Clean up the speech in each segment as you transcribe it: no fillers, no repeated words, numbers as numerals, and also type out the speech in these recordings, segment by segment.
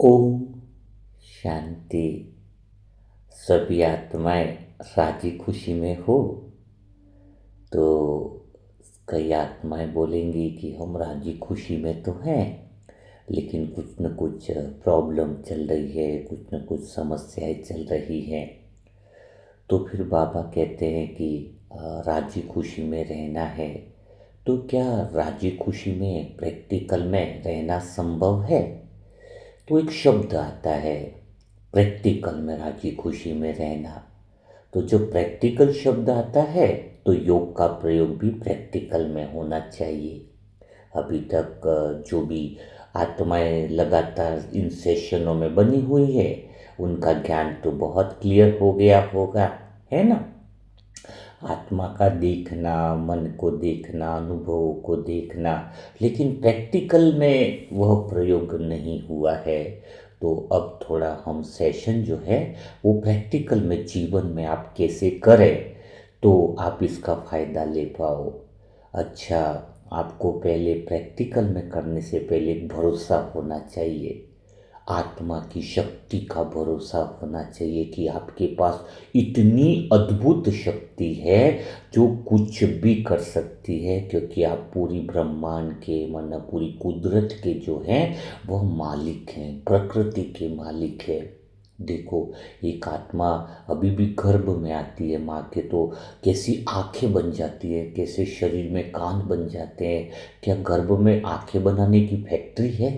ओम शांति। सभी आत्माएं राजी खुशी में हो तो कई आत्माएं बोलेंगी कि हम राजी खुशी में तो हैं, लेकिन कुछ न कुछ प्रॉब्लम चल रही है, कुछ न कुछ समस्याएं चल रही हैं। तो फिर बाबा कहते हैं कि राजी खुशी में रहना है। तो क्या राजी खुशी में प्रैक्टिकल में रहना संभव है? तो एक शब्द आता है, प्रैक्टिकल में राजी खुशी में रहना। तो जो प्रैक्टिकल शब्द आता है तो योग का प्रयोग भी प्रैक्टिकल में होना चाहिए। अभी तक जो भी आत्माएं लगातार इन सेशनों में बनी हुई है, उनका ज्ञान तो बहुत क्लियर हो गया होगा, है ना। आत्मा का देखना, मन को देखना, अनुभवों को देखना, लेकिन प्रैक्टिकल में वह प्रयोग नहीं हुआ है। तो अब थोड़ा हम सेशन जो है वो प्रैक्टिकल में जीवन में आप कैसे करें तो आप इसका फ़ायदा ले पाओ। अच्छा, आपको पहले प्रैक्टिकल में करने से पहले एक भरोसा होना चाहिए, आत्मा की शक्ति का भरोसा होना चाहिए कि आपके पास इतनी अद्भुत शक्ति है जो कुछ भी कर सकती है, क्योंकि आप पूरी ब्रह्मांड के माना पूरी कुदरत के जो हैं वह मालिक हैं, प्रकृति के मालिक हैं। देखो, एक आत्मा अभी भी गर्भ में आती है माँ के तो कैसी आंखें बन जाती है, कैसे शरीर में कान बन जाते हैं। क्या गर्भ में आंखें बनाने की फैक्ट्री है?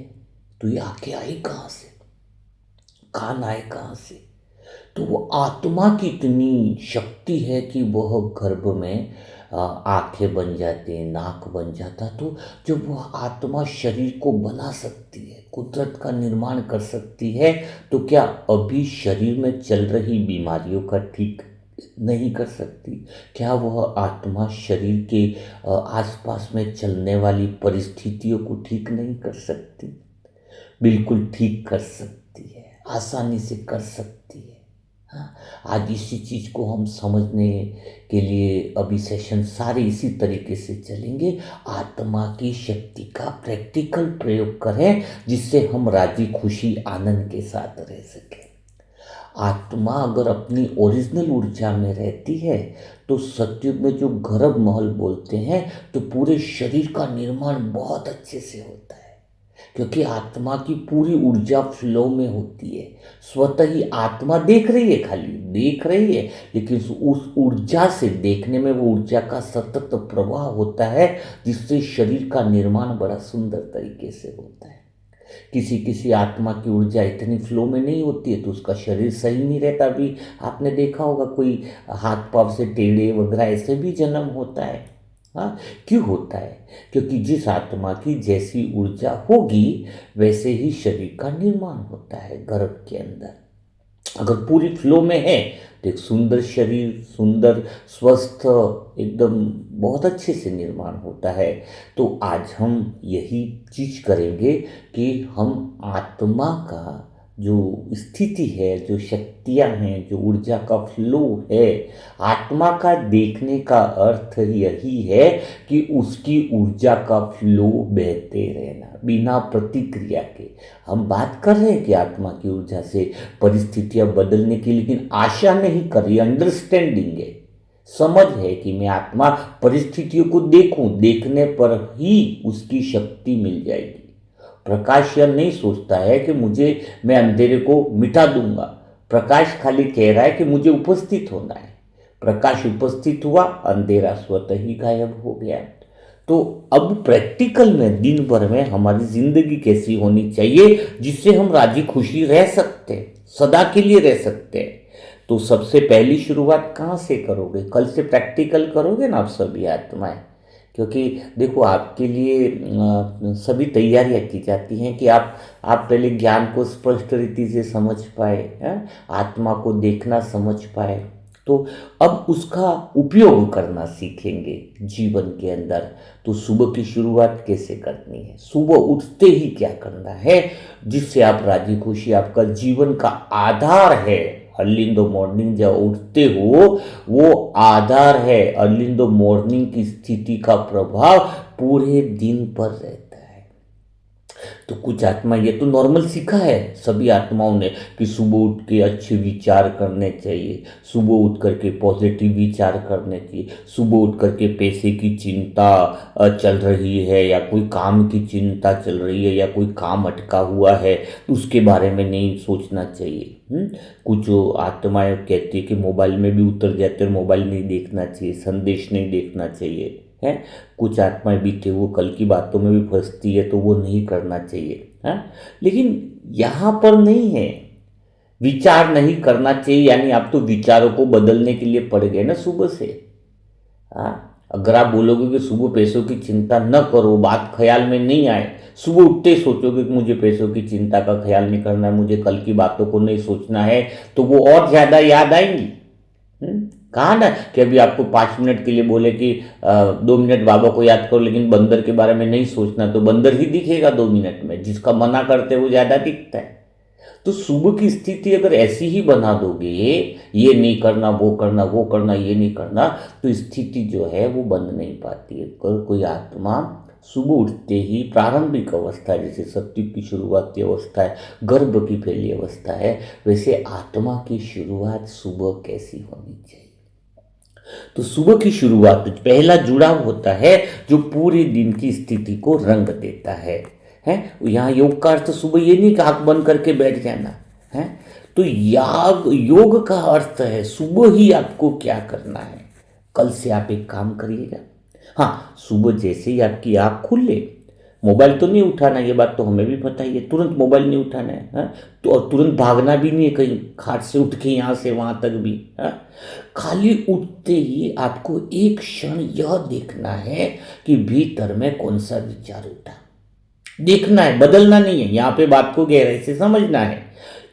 तो ये आंखें आई कहाँ से, कान आए कहाँ से? तो वो आत्मा की इतनी शक्ति है कि वह गर्भ में आंखें बन जाती हैं, नाक बन जाता। तो जब वह आत्मा शरीर को बना सकती है, कुदरत का निर्माण कर सकती है, तो क्या अभी शरीर में चल रही बीमारियों का ठीक नहीं कर सकती? क्या वह आत्मा शरीर के आसपास में चलने वाली परिस्थितियों को ठीक नहीं कर सकती? बिल्कुल ठीक कर सकती है, आसानी से कर सकती है। हाँ, आज इसी चीज़ को हम समझने के लिए अभी सेशन सारे इसी तरीके से चलेंगे। आत्मा की शक्ति का प्रैक्टिकल प्रयोग करें जिससे हम राजी खुशी आनंद के साथ रह सकें। आत्मा अगर अपनी ओरिजिनल ऊर्जा में रहती है तो सत्युग में जो गर्भ महल बोलते हैं तो पूरे शरीर का निर्माण बहुत अच्छे से होता है, क्योंकि आत्मा की पूरी ऊर्जा फ्लो में होती है। स्वतः ही आत्मा देख रही है, खाली देख रही है, लेकिन उस ऊर्जा से देखने में वो ऊर्जा का सतत प्रवाह होता है, जिससे शरीर का निर्माण बड़ा सुंदर तरीके से होता है। किसी किसी आत्मा की ऊर्जा इतनी फ्लो में नहीं होती है तो उसका शरीर सही नहीं रहता। अभी आपने देखा होगा कोई हाथ पांव से टेढ़े वगैरह ऐसे भी जन्म होता है। हाँ, क्यों होता है? क्योंकि जिस आत्मा की जैसी ऊर्जा होगी वैसे ही शरीर का निर्माण होता है गर्भ के अंदर। अगर पूरी फ्लो में है तो एक सुंदर शरीर, सुंदर स्वस्थ एकदम बहुत अच्छे से निर्माण होता है। तो आज हम यही चीज करेंगे कि हम आत्मा का जो स्थिति है, जो शक्तियां हैं, जो ऊर्जा का फ्लो है, आत्मा का देखने का अर्थ यही है कि उसकी ऊर्जा का फ्लो बहते रहना बिना प्रतिक्रिया के। हम बात कर रहे हैं कि आत्मा की ऊर्जा से परिस्थितियां बदलने की, लेकिन आशा नहीं कर रही, अंडरस्टैंडिंग है, समझ है कि मैं आत्मा परिस्थितियों को देखूं, देखने पर ही उसकी शक्ति मिल जाएगी। प्रकाश यह नहीं सोचता है कि मैं अंधेरे को मिटा दूंगा। प्रकाश खाली कह रहा है कि मुझे उपस्थित होना है। प्रकाश उपस्थित हुआ, अंधेरा स्वतः ही गायब हो गया। तो अब प्रैक्टिकल में दिन भर में हमारी जिंदगी कैसी होनी चाहिए जिससे हम राजी खुशी रह सकते हैं, सदा के लिए रह सकते हैं। तो सबसे पहली शुरुआत कहाँ से करोगे? कल से प्रैक्टिकल करोगे ना आप सभी आत्माएं। क्योंकि देखो, आपके लिए सभी तैयारियां की जाती हैं कि आप पहले ज्ञान को स्पष्ट रीति से समझ पाए, आत्मा को देखना समझ पाए, तो अब उसका उपयोग करना सीखेंगे जीवन के अंदर। तो सुबह की शुरुआत कैसे करनी है, सुबह उठते ही क्या करना है जिससे आप राजी खुशी, आपका जीवन का आधार है। अर्ली इन द मॉर्निंग जब उठते हो वो आधार है। अर्ली इन द मॉर्निंग की स्थिति का प्रभाव पूरे दिन पर रहता है। तो कुछ आत्मा, ये तो नॉर्मल सीखा है सभी आत्माओं ने कि सुबह उठ के अच्छे विचार करने चाहिए, सुबह उठ करके पॉजिटिव विचार करने चाहिए, सुबह उठ करके पैसे की चिंता चल रही है या कोई काम की चिंता चल रही है या कोई काम अटका हुआ है तो उसके बारे में नहीं सोचना चाहिए। कुछ आत्माएं कहती है कि मोबाइल में भी उतर जाते हैं, मोबाइल नहीं देखना चाहिए, संदेश नहीं देखना चाहिए है। कुछ आत्माएं बीते वो कल की बातों में भी फंसती है तो वो नहीं करना चाहिए है। लेकिन यहाँ पर नहीं है विचार नहीं करना चाहिए, यानी आप तो विचारों को बदलने के लिए पड़ गए ना सुबह से। हाँ, अगर आप बोलोगे कि सुबह पैसों की चिंता न करो, बात ख्याल में नहीं आए, सुबह उठते ही सोचोगे कि मुझे पैसों की चिंता का ख्याल नहीं करना है, मुझे कल की बातों को नहीं सोचना है, तो वो और ज़्यादा याद आएंगी। कहा ना कि अभी आपको 5 मिनट के लिए बोले कि 2 मिनट बाबा को याद करो लेकिन बंदर के बारे में नहीं सोचना, तो बंदर ही दिखेगा 2 मिनट में, जिसका मना करते वो ज़्यादा दिखता है। तो सुबह की स्थिति अगर ऐसी ही बना दोगे, ये नहीं करना वो करना वो करना ये नहीं करना, तो स्थिति जो है वो बन नहीं पाती है। कोई आत्मा सुबह उठते ही प्रारंभिक अवस्था, जैसे सत्युग की शुरुआती अवस्था है, गर्भ की पहली अवस्था है, वैसे आत्मा की शुरुआत सुबह कैसी होनी चाहिए। तो सुबह की शुरुआत पहला जुड़ाव होता है जो पूरे दिन की स्थिति को रंग देता है। यहाँ योग का अर्थ सुबह ये नहीं कि आंख बंद करके बैठ जाना है। तो योग का अर्थ है सुबह ही आपको क्या करना है। कल से आप एक काम करिएगा, हाँ, सुबह जैसे ही आपकी आँख खुले, मोबाइल तो नहीं उठाना, ये बात तो हमें भी पता ही है, तुरंत मोबाइल नहीं उठाना है, तो और तुरंत भागना भी नहीं है कहीं खाट से उठ के यहाँ से वहाँ तक भी। खाली उठते ही आपको एक क्षण यह देखना है कि भीतर में कौन सा विचार उठा, देखना है, बदलना नहीं है। यहाँ पे बात को गहराई से समझना है।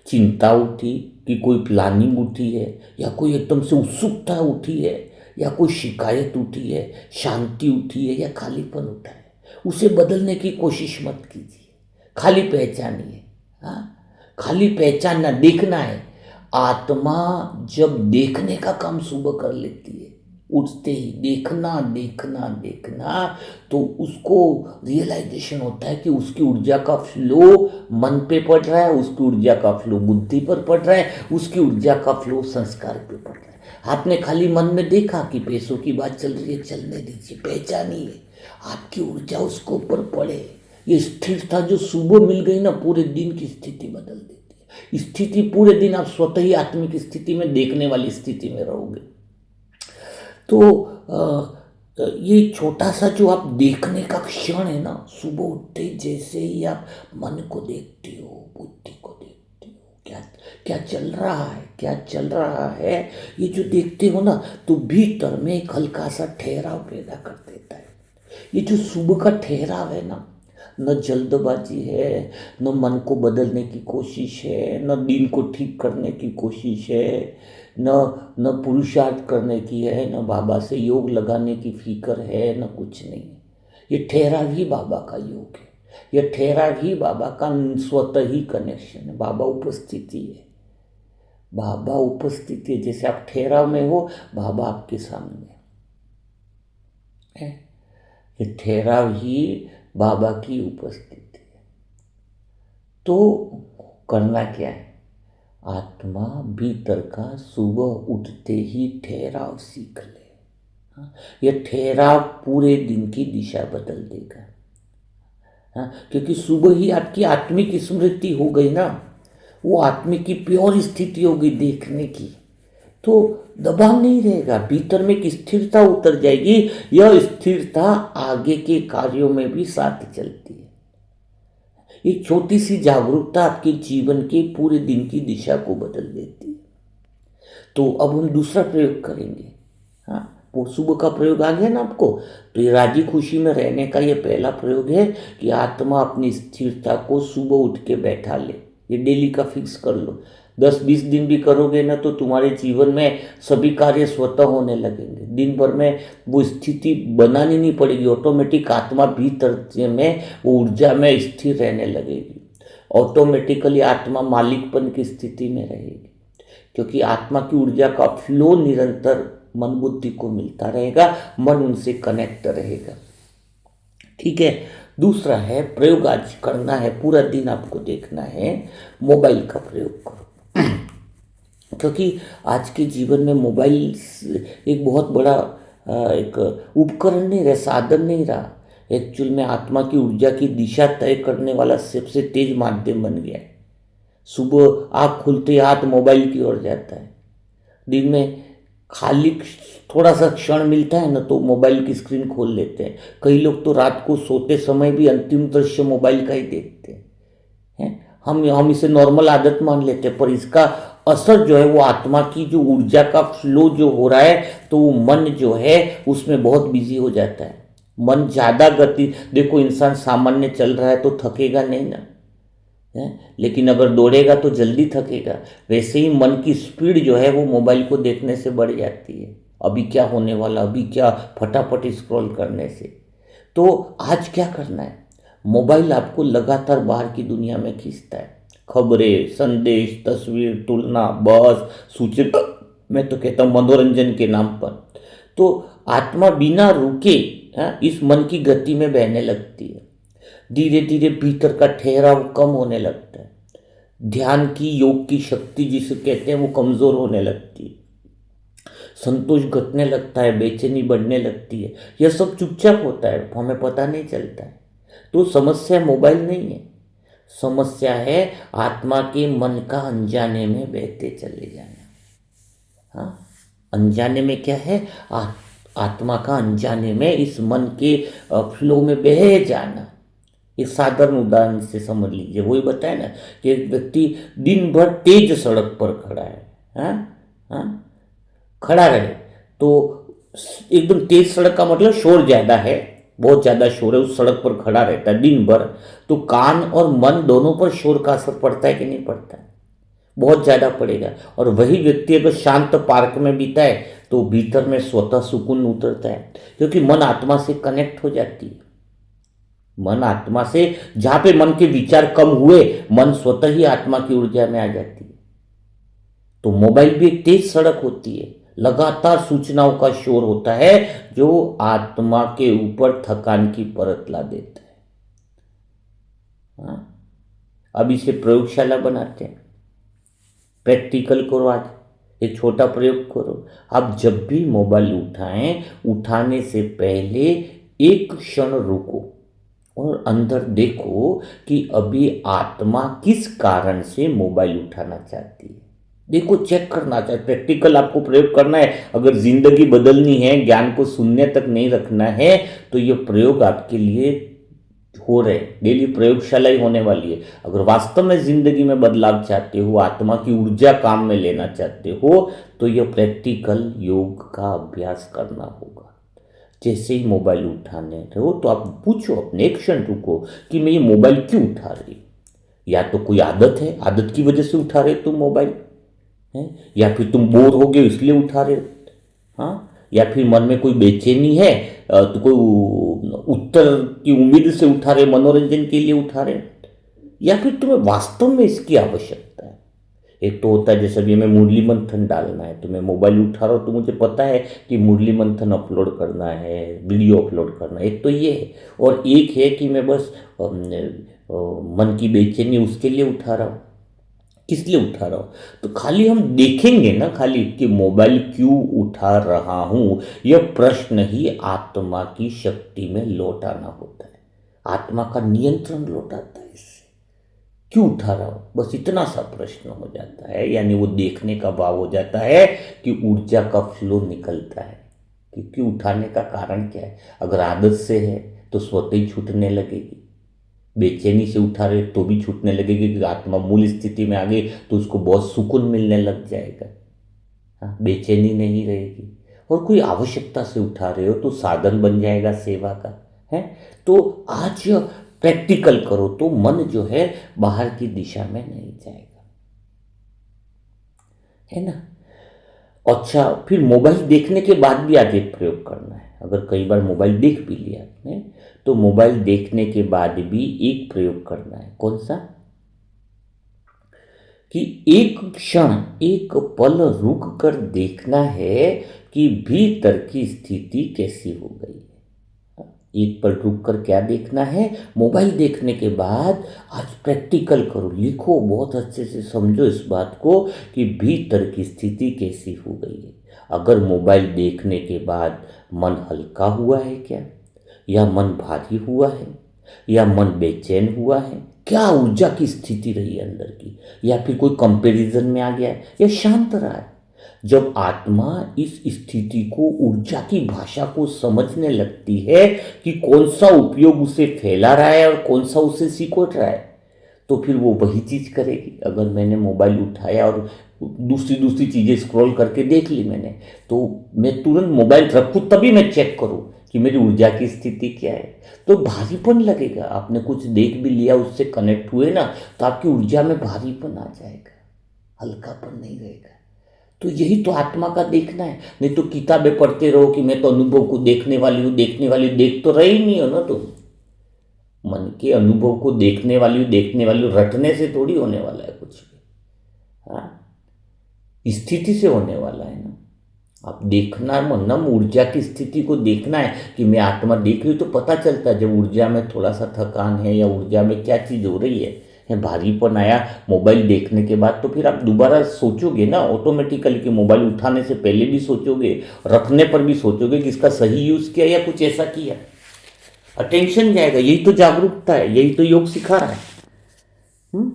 चिंता उठी कि कोई प्लानिंग उठी है, या कोई एकदम से उत्सुकता उठी है, या कोई शिकायत उठी है, शांति उठी है, या खालीपन उठा है, उसे बदलने की कोशिश मत कीजिए, खाली पहचानिए। खाली पहचानना, देखना है। आत्मा जब देखने का काम सुबह कर लेती है, उठते ही देखना देखना देखना, तो उसको रियलाइजेशन होता है कि उसकी ऊर्जा का फ्लो मन पे पड़ रहा है, उसकी ऊर्जा का फ्लो बुद्धि पर पड़ रहा है, उसकी ऊर्जा का फ्लो संस्कार पे पड़ रहा है। आपने खाली मन में देखा कि पैसों की बात चल रही है, चलने दीजिए, पहचानिए, आपकी ऊर्जा उसको ऊपर पड़े। ये स्थिरता जो सुबह मिल गई ना, पूरे दिन की स्थिति बदल देती है। स्थिति पूरे दिन आप स्वतः ही आत्मिक स्थिति में देखने वाली स्थिति में रहोगे। तो ये छोटा सा जो आप देखने का क्षण है ना, सुबह उठते जैसे ही आप मन को देखते हो, बुद्धि को देखते हो, क्या क्या चल रहा है, क्या चल रहा है, ये जो देखते हो ना, तो भीतर में एक हल्का सा ठहराव पैदा कर देता है। ये जो सुबह का ठहराव है ना, न जल्दबाजी है, न मन को बदलने की कोशिश है, न दिन को ठीक करने की कोशिश है, न पुरुषार्थ करने की है, न बाबा से योग लगाने की फिक्र है, न कुछ नहीं है। ये ठहराव ही बाबा का योग है, ये ठहराव ही बाबा का स्वतः ही कनेक्शन है। बाबा उपस्थिति है, बाबा उपस्थिति है। जैसे आप ठहराव में हो, बाबा आपके सामने है। ये ठहराव ही बाबा की उपस्थिति है। तो करना क्या है, आत्मा भीतर का सुबह उठते ही ठहराव सीख ले। यह ठहराव पूरे दिन की दिशा बदल देगा। क्योंकि सुबह ही आपकी आत्मिक स्मृति हो गई ना, वो आत्मिक की प्योर स्थिति होगी देखने की, तो दबाव नहीं रहेगा, भीतर में एक स्थिरता उतर जाएगी। यह स्थिरता आगे के कार्यों में भी साथ चलती है। एक छोटी सी जागरूकता आपके जीवन के पूरे दिन की दिशा को बदल देती है। तो अब हम दूसरा प्रयोग करेंगे। वो सुबह का प्रयोग आ गया ना आपको, तो ये राजी खुशी में रहने का ये पहला प्रयोग है कि आत्मा अपनी स्थिरता को सुबह उठ के बैठा ले। ये डेली का फिक्स कर लो, 10-20 दिन भी करोगे ना, तो तुम्हारे जीवन में सभी कार्य स्वतः होने लगेंगे। दिन भर में वो स्थिति बनानी नहीं पड़ेगी, ऑटोमेटिक आत्मा भीतर में वो ऊर्जा में स्थिर रहने लगेगी। ऑटोमेटिकली आत्मा मालिकपन की स्थिति में रहेगी, क्योंकि आत्मा की ऊर्जा का फ्लो निरंतर मन बुद्धि को मिलता रहेगा, मन उनसे कनेक्ट रहेगा। ठीक है, दूसरा है प्रयोग आज करना है, पूरा दिन आपको देखना है, मोबाइल का प्रयोग करो। क्योंकि आज के जीवन में मोबाइल एक बहुत बड़ा एक उपकरण नहीं रहा, साधन नहीं रहा, एक्चुअल में आत्मा की ऊर्जा की दिशा तय करने वाला सबसे तेज माध्यम बन गया है। सुबह आँख खुलते हाथ मोबाइल की ओर जाता है। दिन में खाली थोड़ा सा क्षण मिलता है ना तो मोबाइल की स्क्रीन खोल लेते हैं। कई लोग तो रात को सोते समय भी अंतिम दृश्य मोबाइल का ही देखते हैं। हम इसे नॉर्मल आदत मान लेते हैं, पर इसका असर जो है वो आत्मा की जो ऊर्जा का फ्लो जो हो रहा है, तो वो मन जो है उसमें बहुत बिजी हो जाता है। मन ज़्यादा गति, देखो इंसान सामान्य चल रहा है तो थकेगा नहीं ना, है, लेकिन अगर दौड़ेगा तो जल्दी थकेगा। वैसे ही मन की स्पीड जो है वो मोबाइल को देखने से बढ़ जाती है। अभी क्या होने वाला, अभी क्या, फटाफट स्क्रॉल करने से। तो आज क्या करना है, मोबाइल आपको लगातार बाहर की दुनिया में खींचता है। खबरें, संदेश, तस्वीर, तुलना, बहस, सूचना, मैं तो कहता हूँ मनोरंजन के नाम पर। तो आत्मा बिना रुके इस मन की गति में बहने लगती है। धीरे धीरे भीतर का ठहराव कम होने लगता है। ध्यान की, योग की शक्ति जिसे कहते हैं वो कमजोर होने लगती है। संतोष घटने लगता है, बेचैनी बढ़ने लगती है। यह सब चुपचाप होता है, हमें पता नहीं चलता है। तो समस्या मोबाइल नहीं है, समस्या है आत्मा के मन का अनजाने में बहते चले जाना। हाँ, अनजाने में क्या है, आत्मा का अनजाने में इस मन के फ्लो में बह जाना। एक साधारण उदाहरण से समझ लीजिए, वही बताया ना कि एक व्यक्ति दिन भर तेज सड़क पर खड़ा है, हाँ हाँ, खड़ा रहे तो एकदम तेज सड़क का मतलब शोर ज़्यादा है, बहुत ज़्यादा शोर है, उस सड़क पर खड़ा रहता है दिन भर, तो कान और मन दोनों पर शोर का असर पड़ता है कि नहीं पड़ता है, बहुत ज़्यादा पड़ेगा। और वही व्यक्ति अगर शांत पार्क में बीता है तो भीतर में स्वतः सुकून उतरता है, क्योंकि मन आत्मा से कनेक्ट हो जाती है। मन आत्मा से, जहां पे मन के विचार कम हुए, मन स्वतः ही आत्मा की ऊर्जा में आ जाती है। तो मोबाइल भी एक तेज सड़क होती है, लगातार सूचनाओं का शोर होता है जो आत्मा के ऊपर थकान की परत ला देता है। हाँ? अब इसे प्रयोगशाला बनाते हैं, प्रैक्टिकल करो। आज एक छोटा प्रयोग करो। आप जब भी मोबाइल उठाएं, उठाने से पहले एक क्षण रुको और अंदर देखो कि अभी आत्मा किस कारण से मोबाइल उठाना चाहती है। देखो, चेक करना चाहिए, प्रैक्टिकल आपको प्रयोग करना है। अगर जिंदगी बदलनी है, ज्ञान को शून्य तक नहीं रखना है, तो ये प्रयोग आपके लिए हो रहे, डेली प्रयोगशाला ही होने वाली है। अगर वास्तव में जिंदगी में बदलाव चाहते हो, आत्मा की ऊर्जा काम में लेना चाहते हो, तो यह प्रैक्टिकल योग का अभ्यास करना होगा। जैसे ही मोबाइल उठाने रहो तो आप पूछो अपने, एक क्षण रुको कि मैं ये मोबाइल क्यों उठा रही। या तो कोई आदत है, आदत की वजह से उठा रहे तुम मोबाइल, है, या फिर तुम बोर हो गए इसलिए उठा रहे हो, हाँ, या फिर मन में कोई बेचैनी है तो कोई उत्तर की उम्मीद से उठा रहे, मनोरंजन के लिए उठा रहे, या फिर तुम्हें वास्तव में इसकी आवश्यकता है। एक तो होता है जैसे अभी मैं मुरली मंथन डालना है तो मैं मोबाइल उठा रहा हूँ, तो मुझे पता है कि मुरली मंथन अपलोड करना है, वीडियो अपलोड करना है, एक तो ये है। और एक है कि मैं बस मन की बेचैनी उसके लिए उठा रहा हूँ। किस लिए उठा रहा हूँ, तो खाली हम देखेंगे ना, खाली कि मोबाइल क्यों उठा रहा हूँ, यह प्रश्न ही आत्मा की शक्ति में लौटाना होता है। आत्मा का नियंत्रण लौटाता है इससे। क्यों उठा रहा हूँ, बस इतना सा प्रश्न हो जाता है, यानी वो देखने का भाव हो जाता है कि ऊर्जा का फ्लो निकलता है कि क्यों उठाने का कारण क्या है। अगर आदत से है तो स्वतः ही छूटने लगेगी, बेचैनी से उठा रहे तो भी छूटने लगेगी कि आत्मा मूल स्थिति में आ गई तो उसको बहुत सुकून मिलने लग जाएगा। हाँ, बेचैनी नहीं रहेगी। और कोई आवश्यकता से उठा रहे हो तो साधन बन जाएगा सेवा का, है। तो आज प्रैक्टिकल करो तो मन जो है बाहर की दिशा में नहीं जाएगा, है ना। अच्छा, फिर मोबाइल देखने के बाद भी आगे प्रयोग करना है। अगर कई बार मोबाइल देख भी लिया आपने, तो मोबाइल देखने के बाद भी एक प्रयोग करना है। कौन सा, कि एक क्षण, एक पल रुक कर देखना है कि भीतर की स्थिति कैसी हो गई है। एक पल रुक कर क्या देखना है, मोबाइल देखने के बाद आज प्रैक्टिकल करो, लिखो, बहुत अच्छे से समझो इस बात को कि भीतर की स्थिति कैसी हो गई है। अगर मोबाइल देखने के बाद मन हल्का हुआ है क्या, या मन भारी हुआ है, या मन बेचैन हुआ है, क्या ऊर्जा की स्थिति रही है अंदर की, या फिर कोई कंपैरिजन में आ गया है, या शांत रहा है। जब आत्मा इस स्थिति को, ऊर्जा की भाषा को समझने लगती है कि कौन सा उपयोग उसे फैला रहा है और कौन सा उसे सिकोड़ रहा है, तो फिर वो वही चीज़ करेगी। अगर मैंने मोबाइल उठाया और दूसरी दूसरी चीज़ें स्क्रॉल करके देख ली मैंने, तो मैं तुरंत मोबाइल रखूँ तभी मैं चेक करूँ कि मेरी ऊर्जा की स्थिति क्या है। तो भारीपन लगेगा, आपने कुछ देख भी लिया, उससे कनेक्ट हुए ना, तो आपकी ऊर्जा में भारीपन आ जाएगा, हल्कापन नहीं रहेगा। तो यही तो आत्मा का देखना है। नहीं तो किताबें पढ़ते रहो कि मैं तो अनुभव को देखने वाली हूँ, देखने वाली, देख तो रही नहीं हो ना तुम। मन के अनुभव को देखने वाली हूँ, रटने से थोड़ी होने वाला है कुछ भी। हाँ, स्थिति से होने वाला है ना। आप देखना, मनम ऊर्जा की स्थिति को देखना है कि मैं आत्मा देख रही हूँ, तो पता चलता है जब ऊर्जा में थोड़ा सा थकान है या ऊर्जा में क्या चीज़ हो रही है भारीपन आया मोबाइल देखने के बाद, तो फिर आप दोबारा सोचोगे ना ऑटोमेटिकली कि मोबाइल उठाने से पहले भी सोचोगे, रखने पर भी सोचोगे कि इसका सही यूज़ किया या कुछ ऐसा किया। अटेंशन जाएगा। यही तो जागरूकता है, यही तो योग सिखा रहा है।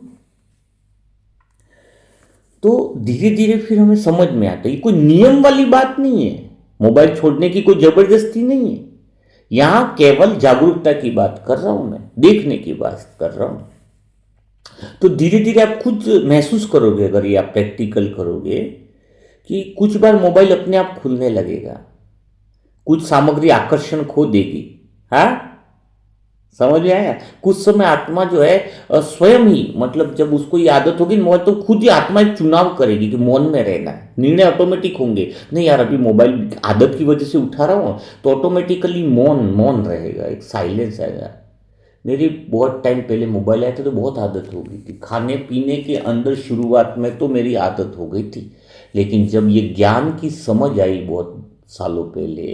तो धीरे धीरे फिर हमें समझ में आता है ये कोई नियम वाली बात नहीं है, मोबाइल छोड़ने की कोई जबरदस्ती नहीं है। यहां केवल जागरूकता की बात कर रहा हूं, मैं देखने की बात कर रहा हूं। तो धीरे धीरे आप खुद महसूस करोगे, अगर ये आप प्रैक्टिकल करोगे, कि कुछ बार मोबाइल अपने आप खुलने लगेगा, कुछ सामग्री आकर्षण खो देगी। हाँ, समझ में आया। कुछ समय आत्मा जो है स्वयं ही, मतलब जब उसको ये आदत होगी मोबाइल, तो खुद ही आत्मा एक चुनाव करेगी कि मौन में रहना है। निर्णय ऑटोमेटिक होंगे, नहीं यार अभी मोबाइल आदत की वजह से उठा रहा हूँ, तो ऑटोमेटिकली मौन मौन रहेगा, एक साइलेंस आएगा। मेरी बहुत टाइम पहले मोबाइल आया था तो बहुत आदत हो गई थी, खाने पीने के अंदर शुरुआत में तो मेरी आदत हो गई थी। लेकिन जब ये ज्ञान की समझ आई बहुत सालों पहले,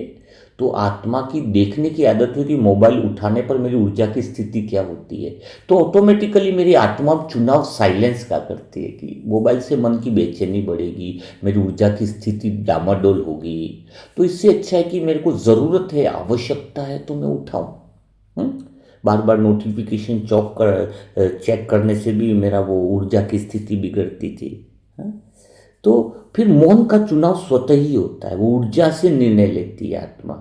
तो आत्मा की देखने की आदत हुई कि मोबाइल उठाने पर मेरी ऊर्जा की स्थिति क्या होती है। तो ऑटोमेटिकली मेरी आत्मा चुनाव साइलेंस का करती है कि मोबाइल से मन की बेचैनी बढ़ेगी, मेरी ऊर्जा की स्थिति डामाडोल होगी। तो इससे अच्छा है कि मेरे को ज़रूरत है, आवश्यकता है, तो मैं उठाऊँ। बार बार नोटिफिकेशन चेक करने से भी मेरा वो ऊर्जा की स्थिति बिगड़ती थी। हाँ? तो फिर मौन का चुनाव स्वतः ही होता है, वो ऊर्जा से निर्णय लेती है आत्मा।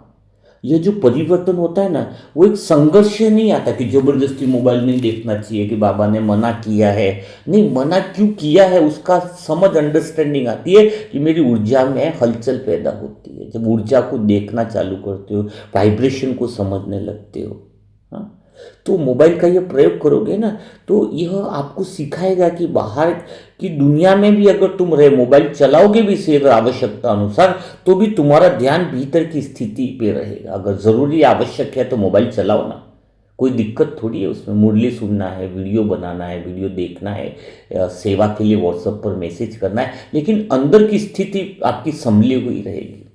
ये जो परिवर्तन होता है ना, वो एक संघर्ष से नहीं आता कि जबरदस्ती मोबाइल नहीं देखना चाहिए, कि बाबा ने मना किया है। नहीं, मना क्यों किया है उसका समझ, अंडरस्टैंडिंग आती है कि मेरी ऊर्जा में हलचल पैदा होती है जब ऊर्जा को देखना चालू करते हो, वाइब्रेशन को समझने लगते हो। हाँ, तो मोबाइल का ये प्रयोग करोगे ना, तो यह आपको सिखाएगा कि बाहर की दुनिया में भी अगर तुम रहे, मोबाइल चलाओगे भी से अगर आवश्यकता अनुसार, तो भी तुम्हारा ध्यान भीतर की स्थिति पे रहेगा। अगर ज़रूरी आवश्यक है तो मोबाइल चलाओ ना, कोई दिक्कत थोड़ी है उसमें। मुरली सुनना है, वीडियो बनाना है, वीडियो देखना है, सेवा के लिए व्हाट्सएप पर मैसेज करना है, लेकिन अंदर की स्थिति आपकी संभली हुई रहेगी,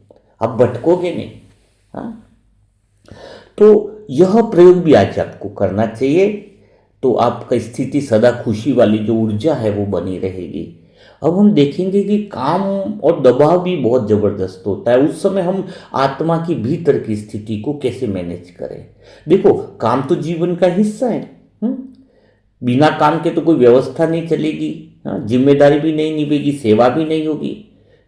आप भटकोगे नहीं। हाँ, तो यह प्रयोग भी आज आपको करना चाहिए, तो आपका स्थिति सदा खुशी वाली जो ऊर्जा है वो बनी रहेगी। अब हम देखेंगे कि काम और दबाव भी बहुत ज़बरदस्त होता है, उस समय हम आत्मा की भीतर की स्थिति को कैसे मैनेज करें। देखो, काम तो जीवन का हिस्सा है। हुँ? बिना काम के तो कोई व्यवस्था नहीं चलेगी। हाँ, जिम्मेदारी भी नहीं निभेगी, सेवा भी नहीं होगी।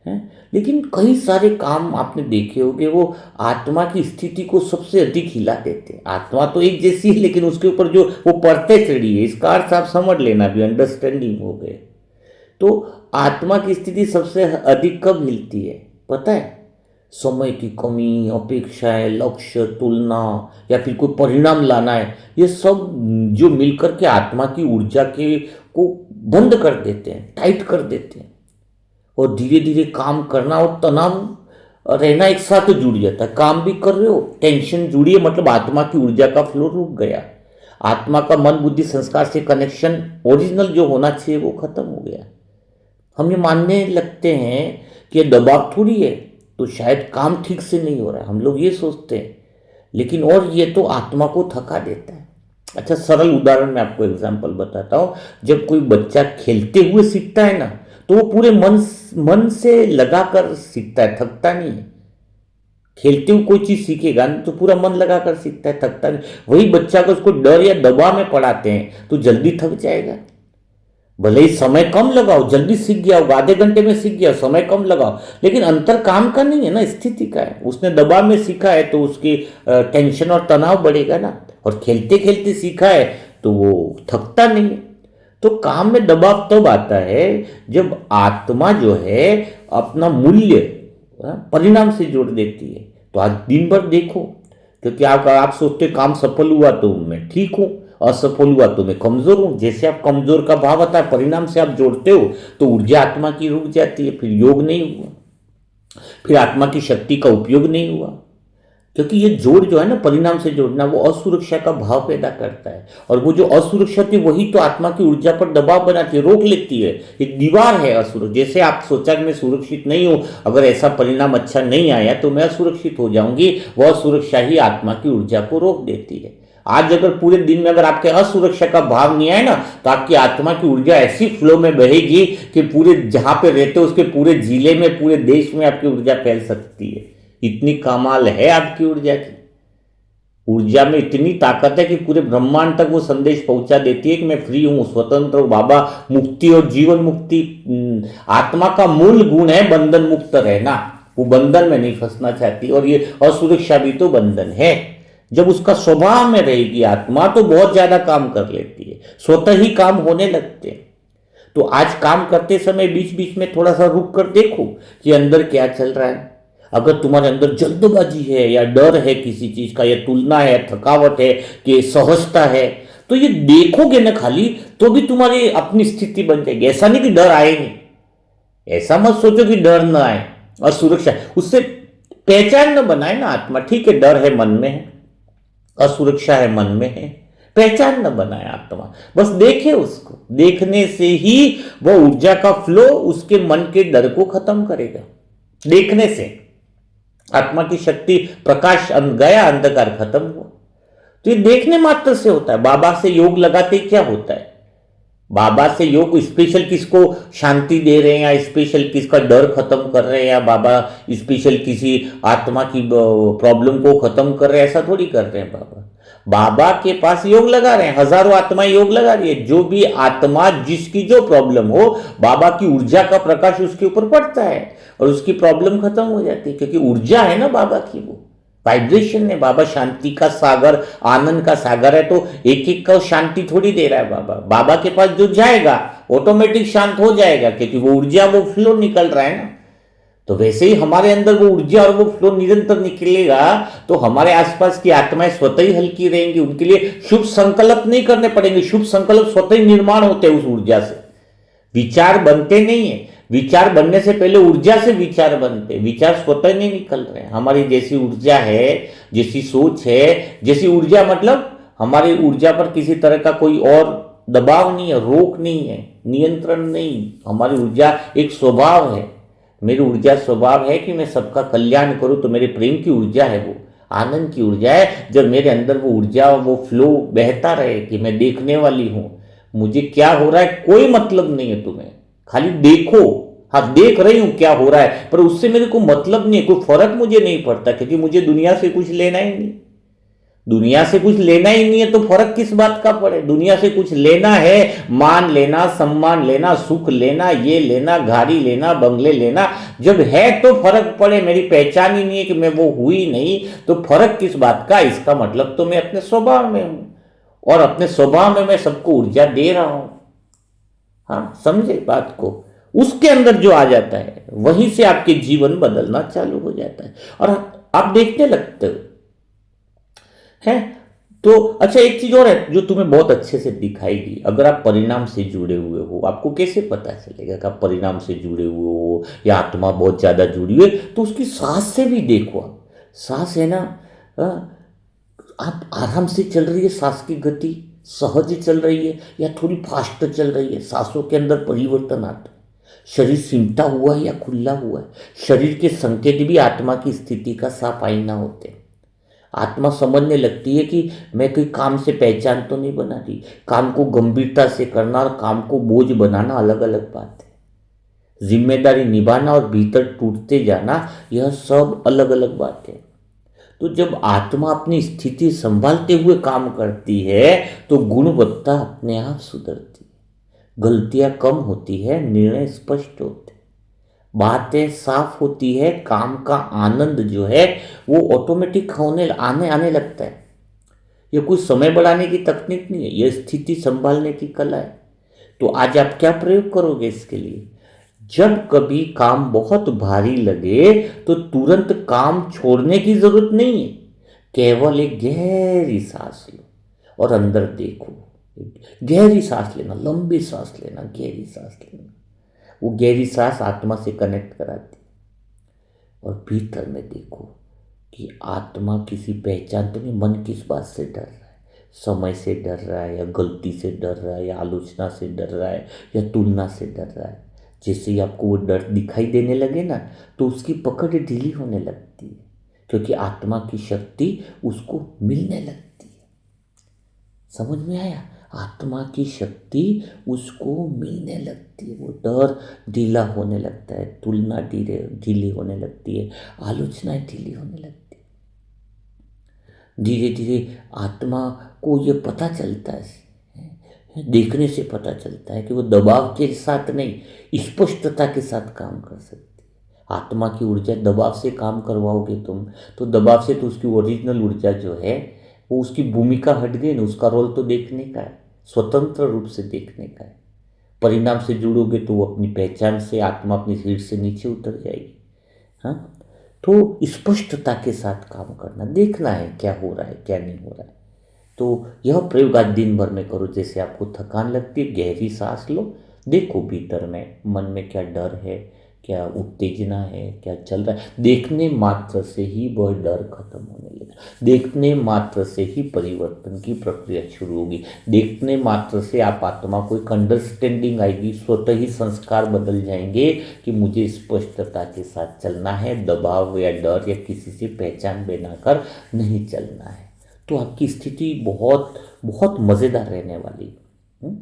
हैं, लेकिन कई सारे काम आपने देखे होंगे वो आत्मा की स्थिति को सबसे अधिक हिला देते हैं। आत्मा तो एक जैसी है, लेकिन उसके ऊपर जो वो परतें चढ़ी है, इसका अर्थ आप समझ लेना, भी अंडरस्टैंडिंग हो गए। तो आत्मा की स्थिति सबसे अधिक कब हिलती है पता है? समय की कमी, अपेक्षाएं, लक्ष्य, तुलना, या फिर कोई परिणाम लाना है, ये सब जो मिलकर के आत्मा की ऊर्जा के को बंद कर देते हैं, टाइट कर देते हैं। और धीरे धीरे काम करना और तनाव रहना एक साथ जुड़ जाता है। काम भी कर रहे हो, टेंशन जुड़ी है, मतलब आत्मा की ऊर्जा का फ्लो रुक गया। आत्मा का मन बुद्धि संस्कार से कनेक्शन ओरिजिनल जो होना चाहिए वो खत्म हो गया। हम ये मानने लगते हैं कि ये दबाव थोड़ी है, तो शायद काम ठीक से नहीं हो रहा है, हम लोग ये सोचते हैं। लेकिन और ये तो आत्मा को थका देता है। अच्छा, सरल उदाहरण मैं आपको एग्जांपल बताता हूँ। जब कोई बच्चा खेलते हुए सीखता है ना, तो वो पूरे मन से लगाकर सीखता है, थकता नहीं है। खेलते हुए कोई चीज सीखेगा ना तो पूरा मन लगाकर सीखता है, थकता नहीं। वही बच्चा को उसको डर या दबाव में पढ़ाते हैं तो जल्दी थक जाएगा। भले ही समय कम लगाओ, जल्दी सीख गया होगा, आधे घंटे में सीख गया, समय कम लगाओ, लेकिन अंतर काम का नहीं है ना, स्थिति का है। उसने दबाव में सीखा है तो उसकी टेंशन और तनाव बढ़ेगा ना, और खेलते खेलते सीखा है तो वो थकता नहीं है। तो काम में दबाव तब आता है जब आत्मा जो है अपना मूल्य परिणाम से जोड़ देती है। तो आज दिन भर देखो, क्योंकि आप सोचते काम सफल हुआ तो मैं ठीक हूं, असफल हुआ तो मैं कमजोर हूं। जैसे आप कमजोर का भाव आता है, परिणाम से आप जोड़ते हो तो ऊर्जा आत्मा की रुक जाती है, फिर योग नहीं हुआ, फिर आत्मा की शक्ति का उपयोग नहीं हुआ। क्योंकि ये जोड़ जो है ना, परिणाम से जोड़ना, वो असुरक्षा का भाव पैदा करता है, और वो जो असुरक्षा थी वही तो आत्मा की ऊर्जा पर दबाव बनाती है, रोक लेती है। एक दीवार है असुरक्षित। जैसे आप सोचा कि मैं सुरक्षित नहीं हूं, अगर ऐसा परिणाम अच्छा नहीं आया तो मैं असुरक्षित हो जाऊंगी, वह सुरक्षा ही आत्मा की ऊर्जा को रोक देती है। आज अगर पूरे दिन में अगर आपके असुरक्षा का भाव नहीं आए ना, तो आपकी आत्मा की ऊर्जा ऐसी फ्लो में बहेगी कि पूरे जहां पे रहते हो उसके पूरे जिले में, पूरे देश में आपकी ऊर्जा फैल सकती है। इतनी कमाल है आपकी ऊर्जा की। ऊर्जा में इतनी ताकत है कि पूरे ब्रह्मांड तक वो संदेश पहुंचा देती है कि मैं फ्री हूं, स्वतंत्र हूं। बाबा मुक्ति और जीवन मुक्ति, आत्मा का मूल गुण है बंधन मुक्त रहना। वो बंधन में नहीं फंसना चाहती, और ये असुरक्षा भी तो बंधन है। जब उसका स्वभाव में रहेगी आत्मा तो बहुत ज्यादा काम कर लेती है, स्वतः ही काम होने लगते हैं। तो आज काम करते समय बीच बीच में थोड़ा सा रुक कर देखो कि अंदर क्या चल रहा है। अगर तुम्हारे अंदर जल्दबाजी है, या डर है किसी चीज का, या तुलना है, थकावट है, कि सहजता है, तो ये देखोगे ना खाली, तो भी तुम्हारी अपनी स्थिति बन जाएगी। ऐसा नहीं कि डर आए नहीं, ऐसा मत सोचो कि डर ना आए, और सुरक्षा उससे पहचान न बनाए ना आत्मा। ठीक है, डर है मन में है, असुरक्षा है मन में है, पहचान न बनाए आत्मा, बस देखे उसको। देखने से ही वह ऊर्जा का फ्लो उसके मन के डर को खत्म करेगा। देखने से आत्मा की शक्ति, प्रकाश गया, अंधकार खत्म हुआ। तो ये देखने मात्र से होता है। बाबा से योग लगाते क्या होता है? बाबा से योग स्पेशल किसको शांति दे रहे हैं, या स्पेशल किसका डर खत्म कर रहे हैं, या बाबा स्पेशल किसी आत्मा की प्रॉब्लम को खत्म कर रहे हैं, ऐसा थोड़ी कर रहे हैं। बाबा बाबा के पास योग लगा रहे हैं, हजारों आत्माएं योग लगा रही है। जो भी आत्मा जिसकी जो प्रॉब्लम हो, बाबा की ऊर्जा का प्रकाश उसके ऊपर पड़ता है और उसकी प्रॉब्लम खत्म हो जाती है, क्योंकि ऊर्जा है ना बाबा की, वो वाइब्रेशन है। बाबा शांति का सागर, आनंद का सागर है, तो एक एक का शांति थोड़ी दे रहा है बाबा। बाबा के पास जो जाएगा ऑटोमेटिक शांत हो जाएगा, क्योंकि वो ऊर्जा, वो फ्लो निकल रहा है ना। तो वैसे ही हमारे अंदर वो ऊर्जा और वो फ्लो निरंतर निकलेगा, तो हमारे आसपास की आत्माएं स्वतः ही हल्की रहेंगी। उनके लिए शुभ संकल्प नहीं करने पड़ेंगे, शुभ संकल्प स्वतः ही निर्माण होते हैं उस ऊर्जा से। विचार बनते नहीं है, विचार बनने से पहले ऊर्जा से विचार बनते, विचार स्वतः नहीं निकल रहे। हमारी जैसी ऊर्जा है, जैसी सोच है, जैसी ऊर्जा, मतलब हमारी ऊर्जा पर किसी तरह का कोई और दबाव नहीं है, रोक नहीं है, नियंत्रण नहीं। हमारी ऊर्जा एक स्वभाव है। मेरी ऊर्जा स्वभाव है कि मैं सबका कल्याण करूं, तो मेरे प्रेम की ऊर्जा है, वो आनंद की ऊर्जा है। जब मेरे अंदर वो ऊर्जा, वो फ्लो बहता रहे कि मैं देखने वाली हूं, मुझे क्या हो रहा है कोई मतलब नहीं है तुम्हें, खाली देखो। हाँ, देख रही हूं क्या हो रहा है, पर उससे मेरे को मतलब नहीं है, कोई फर्क मुझे नहीं पड़ता, क्योंकि मुझे दुनिया से कुछ लेना ही नहीं। दुनिया से कुछ लेना ही नहीं है तो फर्क किस बात का पड़े? दुनिया से कुछ लेना है, मान लेना, सम्मान लेना, सुख लेना, ये लेना, गाड़ी लेना, बंगले लेना, जब है तो फर्क पड़े। मेरी पहचान ही नहीं है कि मैं वो हुई नहीं, तो फर्क किस बात का? इसका मतलब तो मैं अपने स्वभाव में हूं, और अपने स्वभाव में मैं सबको ऊर्जा दे रहा हूं। हाँ, समझे बात को? उसके अंदर जो आ जाता है वहीं से आपके जीवन बदलना चालू हो जाता है, और आप देखने लगते हो है। तो अच्छा, एक चीज और है जो तुम्हें बहुत अच्छे से दिखाएगी। अगर आप परिणाम से जुड़े हुए हो, आपको कैसे पता चलेगा कि आप परिणाम से जुड़े हुए हो या आत्मा बहुत ज्यादा जुड़ी हुई है? तो उसकी सांस से भी देखो। आप सांस है ना, आप आराम से चल रही है, सांस की गति सहज चल रही है या थोड़ी फास्ट चल रही है, सांसों के अंदर परिवर्तन आता है। शरीर सिमटा हुआ है या खुला हुआ है, शरीर के संकेत भी आत्मा की स्थिति का साफ आईना होते हैं। आत्मा समझने लगती है कि मैं कोई काम से पहचान तो नहीं बना रही। काम को गंभीरता से करना और काम को बोझ बनाना अलग अलग बात है। जिम्मेदारी निभाना और भीतर टूटते जाना, यह सब अलग अलग बात है। तो जब आत्मा अपनी स्थिति संभालते हुए काम करती है तो गुणवत्ता अपने आप सुधरती है, गलतियां कम होती है, निर्णय स्पष्ट होते हैं, बातें साफ होती है, काम का आनंद जो है वो ऑटोमेटिक होने आने आने लगता है। ये कोई समय बढ़ाने की तकनीक नहीं है, यह स्थिति संभालने की कला है। तो आज आप क्या प्रयोग करोगे इसके लिए? जब कभी काम बहुत भारी लगे तो तुरंत काम छोड़ने की जरूरत नहीं है। केवल एक गहरी सांस लो और अंदर देखो। गहरी सांस लेना, लंबी सांस लेना, गहरी सांस लेना। वो गहरी सांस आत्मा से कनेक्ट कराती है। और भीतर में देखो कि आत्मा किसी पहचान तो नहीं, मन किस बात से डर रहा है? समय से डर रहा है, या गलती से डर रहा है, या आलोचना से डर रहा है, या तुलना से डर रहा है? जैसे ही आपको वो डर दिखाई देने लगे ना, तो उसकी पकड़ ढीली होने लगती है, क्योंकि आत्मा की शक्ति उसको मिलने लगती है। समझ में आया? आत्मा की शक्ति उसको मिलने लगती है, वो डर ढीला होने लगता है, तुलना ढीली होने लगती है, आलोचनाएं ढीली होने लगती है। धीरे धीरे आत्मा को ये पता चलता है, देखने से पता चलता है कि वो दबाव के साथ नहीं, स्पष्टता के साथ काम कर सकती है। आत्मा की ऊर्जा दबाव से काम करवाओगे तुम, तो दबाव से तो उसकी ओरिजिनल ऊर्जा जो है वो उसकी भूमिका हट गई ना, उसका रोल तो देखने का है, स्वतंत्र रूप से देखने का है। परिणाम से जुड़ोगे तो वो अपनी पहचान से आत्मा अपनी सीट से नीचे उतर जाएगी। हाँ, तो स्पष्टता के साथ काम करना, देखना है क्या हो रहा है क्या नहीं हो रहा है। तो यह प्रयोग आज दिन भर में करो। जैसे आपको थकान लगती है, गहरी सांस लो, देखो भीतर में मन में क्या डर है, क्या उत्तेजना है, क्या चल रहा है। देखने मात्र से ही वह डर खत्म होने लगेगा, देखने मात्र से ही परिवर्तन की प्रक्रिया शुरू होगी, देखने मात्र से आप आत्मा को एक अंडरस्टैंडिंग आएगी, स्वतः ही संस्कार बदल जाएंगे कि मुझे स्पष्टता के साथ चलना है, दबाव या डर या किसी से पहचान बनाकर नहीं चलना है। तो आपकी स्थिति बहुत बहुत मज़ेदार रहने वाली है।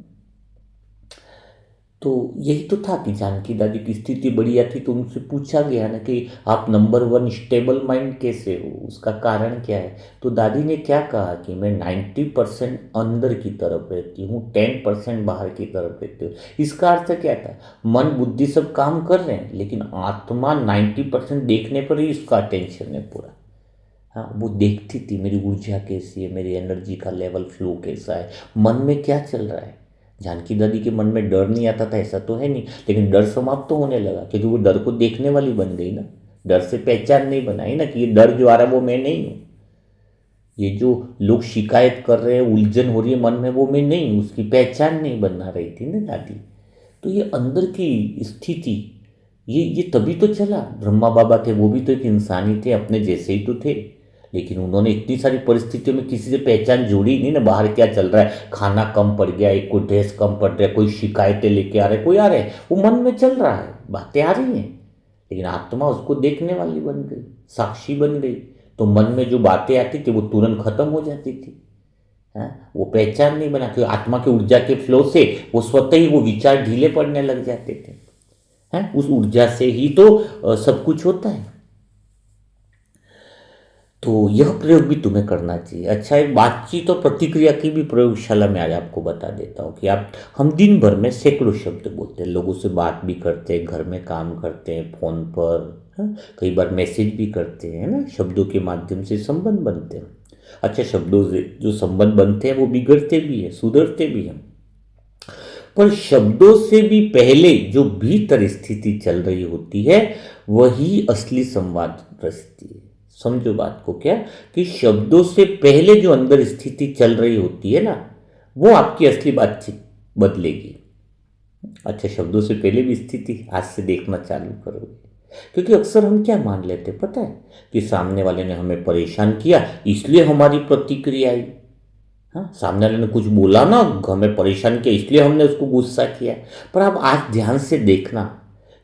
तो यही तो था कि जानकी दादी की स्थिति बढ़िया थी, तो उनसे पूछा गया ना कि आप नंबर 1 स्टेबल माइंड कैसे हो, उसका कारण क्या है? तो दादी ने क्या कहा कि मैं 90% अंदर की तरफ रहती हूँ, 10% बाहर की तरफ रहती हूँ। इसका अर्थ क्या था? मन बुद्धि सब काम कर रहे हैं, लेकिन आत्मा 90% देखने पर ही उसका अटेंशन है पूरा। हाँ, वो देखती थी मेरी ऊर्जा कैसी है, मेरी एनर्जी का लेवल फ्लो कैसा है, मन में क्या चल रहा है। जानकी दादी के मन में डर नहीं आता था ऐसा तो है नहीं, लेकिन डर समाप्त तो होने लगा, क्योंकि वो डर को देखने वाली बन गई ना। डर से पहचान नहीं बनाई ना कि ये डर जो आ रहा है वो मैं नहीं हूँ। ये जो लोग शिकायत कर रहे हैं, उलझन हो रही है मन में, वो मैं नहीं हूँ, उसकी पहचान नहीं बना रही थी ना दादी। तो ये अंदर की स्थिति, ये तभी तो चला। ब्रह्मा बाबा थे, वो भी तो एक इंसान ही थे, अपने जैसे ही तो थे, लेकिन उन्होंने इतनी सारी परिस्थितियों में किसी से पहचान जोड़ी नहीं ना। बाहर क्या चल रहा है, खाना कम पड़ गया, एक को ड्रेस कम पड़ रहा है, कोई शिकायतें लेके आ रहे, कोई आ रहे, वो मन में चल रहा है, बातें आ रही हैं, लेकिन आत्मा उसको देखने वाली बन गई, साक्षी बन गई। तो मन में जो बातें आती थी वो तुरंत खत्म हो जाती थी। हाँ, वो पहचान नहीं बना, क्योंकि आत्मा की ऊर्जा के फ्लो से वो स्वतः ही वो विचार ढीले पड़ने लग जाते थे। हैं, उस ऊर्जा से ही तो सब कुछ होता है। तो यह प्रयोग भी तुम्हें करना चाहिए। अच्छा, एक बातचीत और प्रतिक्रिया की भी प्रयोगशाला में आज आपको बता देता हूँ कि आप हम दिन भर में सैकड़ों शब्द बोलते हैं, लोगों से बात भी करते हैं, घर में काम करते हैं, फ़ोन पर, हाँ, कई बार मैसेज भी करते हैं ना। शब्दों के माध्यम से संबंध बनते हैं। अच्छा, शब्दों से जो संबंध बनते हैं वो बिगड़ते भी हैं, सुधरते भी हैं, पर शब्दों से भी पहले जो भीतर स्थिति चल रही होती है वही असली संवाद रचती है। समझो बात को क्या, कि शब्दों से पहले जो अंदर स्थिति चल रही होती है ना, वो आपकी असली बातचीत बदलेगी। अच्छा, शब्दों से पहले भी स्थिति आज से देखना चालू करोगे, क्योंकि अक्सर हम क्या मान लेते पता है, कि सामने वाले ने हमें परेशान किया इसलिए हमारी प्रतिक्रिया आई। हाँ, सामने वाले ने कुछ बोला ना, हमें परेशान किया इसलिए हमने उसको गुस्सा किया। पर आप आज ध्यान से देखना,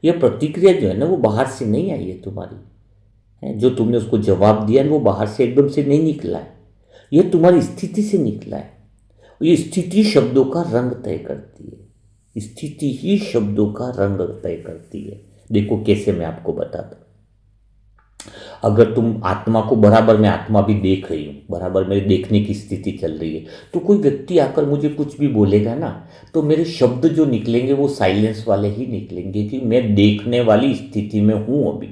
यह प्रतिक्रिया जो है ना वो बाहर से नहीं आई है तुम्हारी, है। जो तुमने उसको जवाब दिया वो बाहर से एकदम से नहीं निकला है, ये तुम्हारी स्थिति से निकला है। ये स्थिति शब्दों का रंग तय करती है, स्थिति ही शब्दों का रंग तय करती है। देखो कैसे, मैं आपको बताता हूं। अगर तुम आत्मा को, बराबर मैं आत्मा भी देख रही हूँ, बराबर मेरे देखने की स्थिति चल रही है, तो कोई व्यक्ति आकर मुझे कुछ भी बोलेगा ना, तो मेरे शब्द जो निकलेंगे वो साइलेंस वाले ही निकलेंगे, कि मैं देखने वाली स्थिति में हूँ अभी।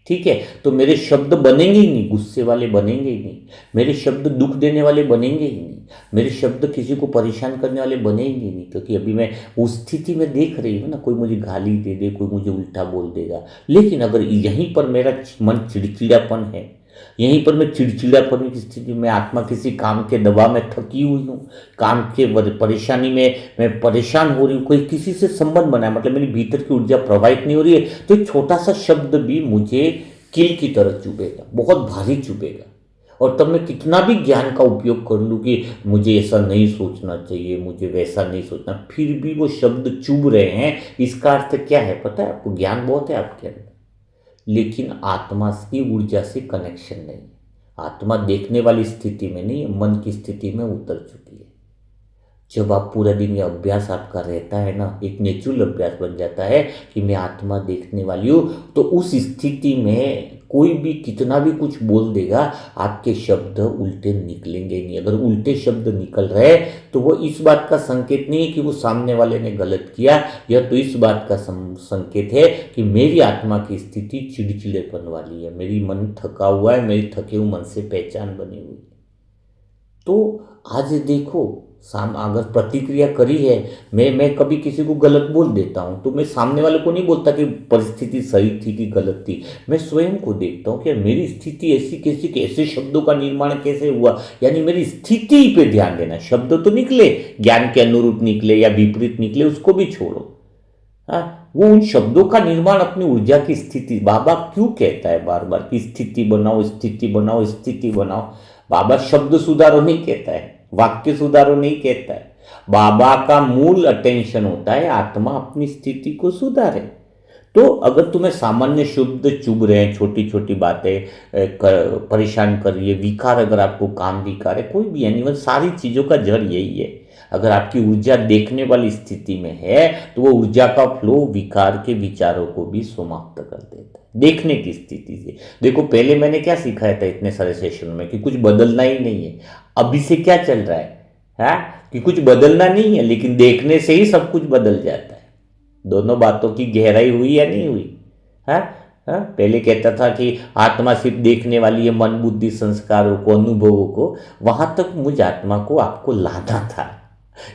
ठीक है, तो मेरे शब्द बनेंगे ही नहीं, गुस्से वाले बनेंगे ही नहीं, मेरे शब्द दुख देने वाले बनेंगे ही नहीं, मेरे शब्द किसी को परेशान करने वाले बनेंगे ही नहीं, क्योंकि अभी मैं उस स्थिति में देख रही हूँ ना। कोई मुझे गाली दे दे, कोई मुझे उल्टा बोल देगा, लेकिन अगर यहीं पर मेरा मन चिड़चिड़ापन है, यहीं पर मैं चिड़चिड़ापन की स्थिति में, आत्मा किसी काम के दबाव में थकी हुई हूँ, काम के परेशानी में मैं परेशान हो रही हूँ, कोई किसी से संबंध बनाया, मतलब मेरी भीतर की ऊर्जा प्रवाहित नहीं हो रही है, तो एक छोटा सा शब्द भी मुझे कील की तरह चुभेगा, बहुत भारी चुभेगा। और तब मैं कितना भी ज्ञान का उपयोग कर लूँ कि मुझे ऐसा नहीं सोचना चाहिए, मुझे वैसा नहीं सोचना, फिर भी वो शब्द चुभ रहे हैं। इसका अर्थ क्या है पता है आपको? ज्ञान बहुत है आपके अंदर, लेकिन आत्मा की ऊर्जा से कनेक्शन नहीं है। आत्मा देखने वाली स्थिति में नहीं है, मन की स्थिति में उतर चुकी है। जब आप पूरा दिन ये अभ्यास आपका रहता है ना, एक नेचुरल अभ्यास बन जाता है कि मैं आत्मा देखने वाली हूँ, तो उस स्थिति में कोई भी कितना भी कुछ बोल देगा, आपके शब्द उल्टे निकलेंगे ही नहीं। अगर उल्टे शब्द निकल रहे तो वो इस बात का संकेत नहीं है कि वो सामने वाले ने गलत किया, यह तो इस बात का संकेत है कि मेरी आत्मा की स्थिति चिड़चिड़ेपन वाली है, मेरी मन थका हुआ है, मेरी थके हुए मन से पहचान बनी हुई है। तो आज देखो, अगर प्रतिक्रिया करी है, मैं कभी किसी को गलत बोल देता हूँ, तो मैं सामने वाले को नहीं बोलता कि परिस्थिति सही थी कि गलत थी, मैं स्वयं को देखता हूँ कि मेरी स्थिति ऐसी कैसी, कैसे शब्दों का निर्माण कैसे हुआ। यानी मेरी स्थिति पे ध्यान देना। शब्द तो निकले, ज्ञान के अनुरूप निकले या विपरीत निकले, उसको भी छोड़ो। हाँ, वो उन शब्दों का निर्माण अपनी ऊर्जा की स्थिति। बाबा क्यों कहता है बार बार कि स्थिति बनाओ, स्थिति बनाओ, स्थिति बनाओ? बाबा शब्द सुधारो नहीं कहता है, वाक्य सुधारो नहीं कहता है। बाबा का मूल अटेंशन होता है आत्मा अपनी स्थिति को सुधारे। तो अगर तुम्हें सामान्य शब्द चुभ रहे हैं, छोटी छोटी बातें परेशान कर रही है, विकार, अगर आपको काम विकार है, कोई भी एनिमल, सारी चीज़ों का जड़ यही है। अगर आपकी ऊर्जा देखने वाली स्थिति में है तो वो ऊर्जा का फ्लो विकार के विचारों को भी समाप्त कर देता है, देखने की स्थिति से। देखो, पहले मैंने क्या सिखाया था इतने सारे सेशन में कि कुछ बदलना ही नहीं है। अभी से क्या चल रहा है कि कुछ बदलना नहीं है, लेकिन देखने से ही सब कुछ बदल जाता है। दोनों बातों की गहराई हुई या नहीं हुई? है पहले कहता था कि आत्मा सिर्फ देखने वाली है, मन बुद्धि संस्कारों को, अनुभवों को, वहां तक मुझ आत्मा को आपको लाना था,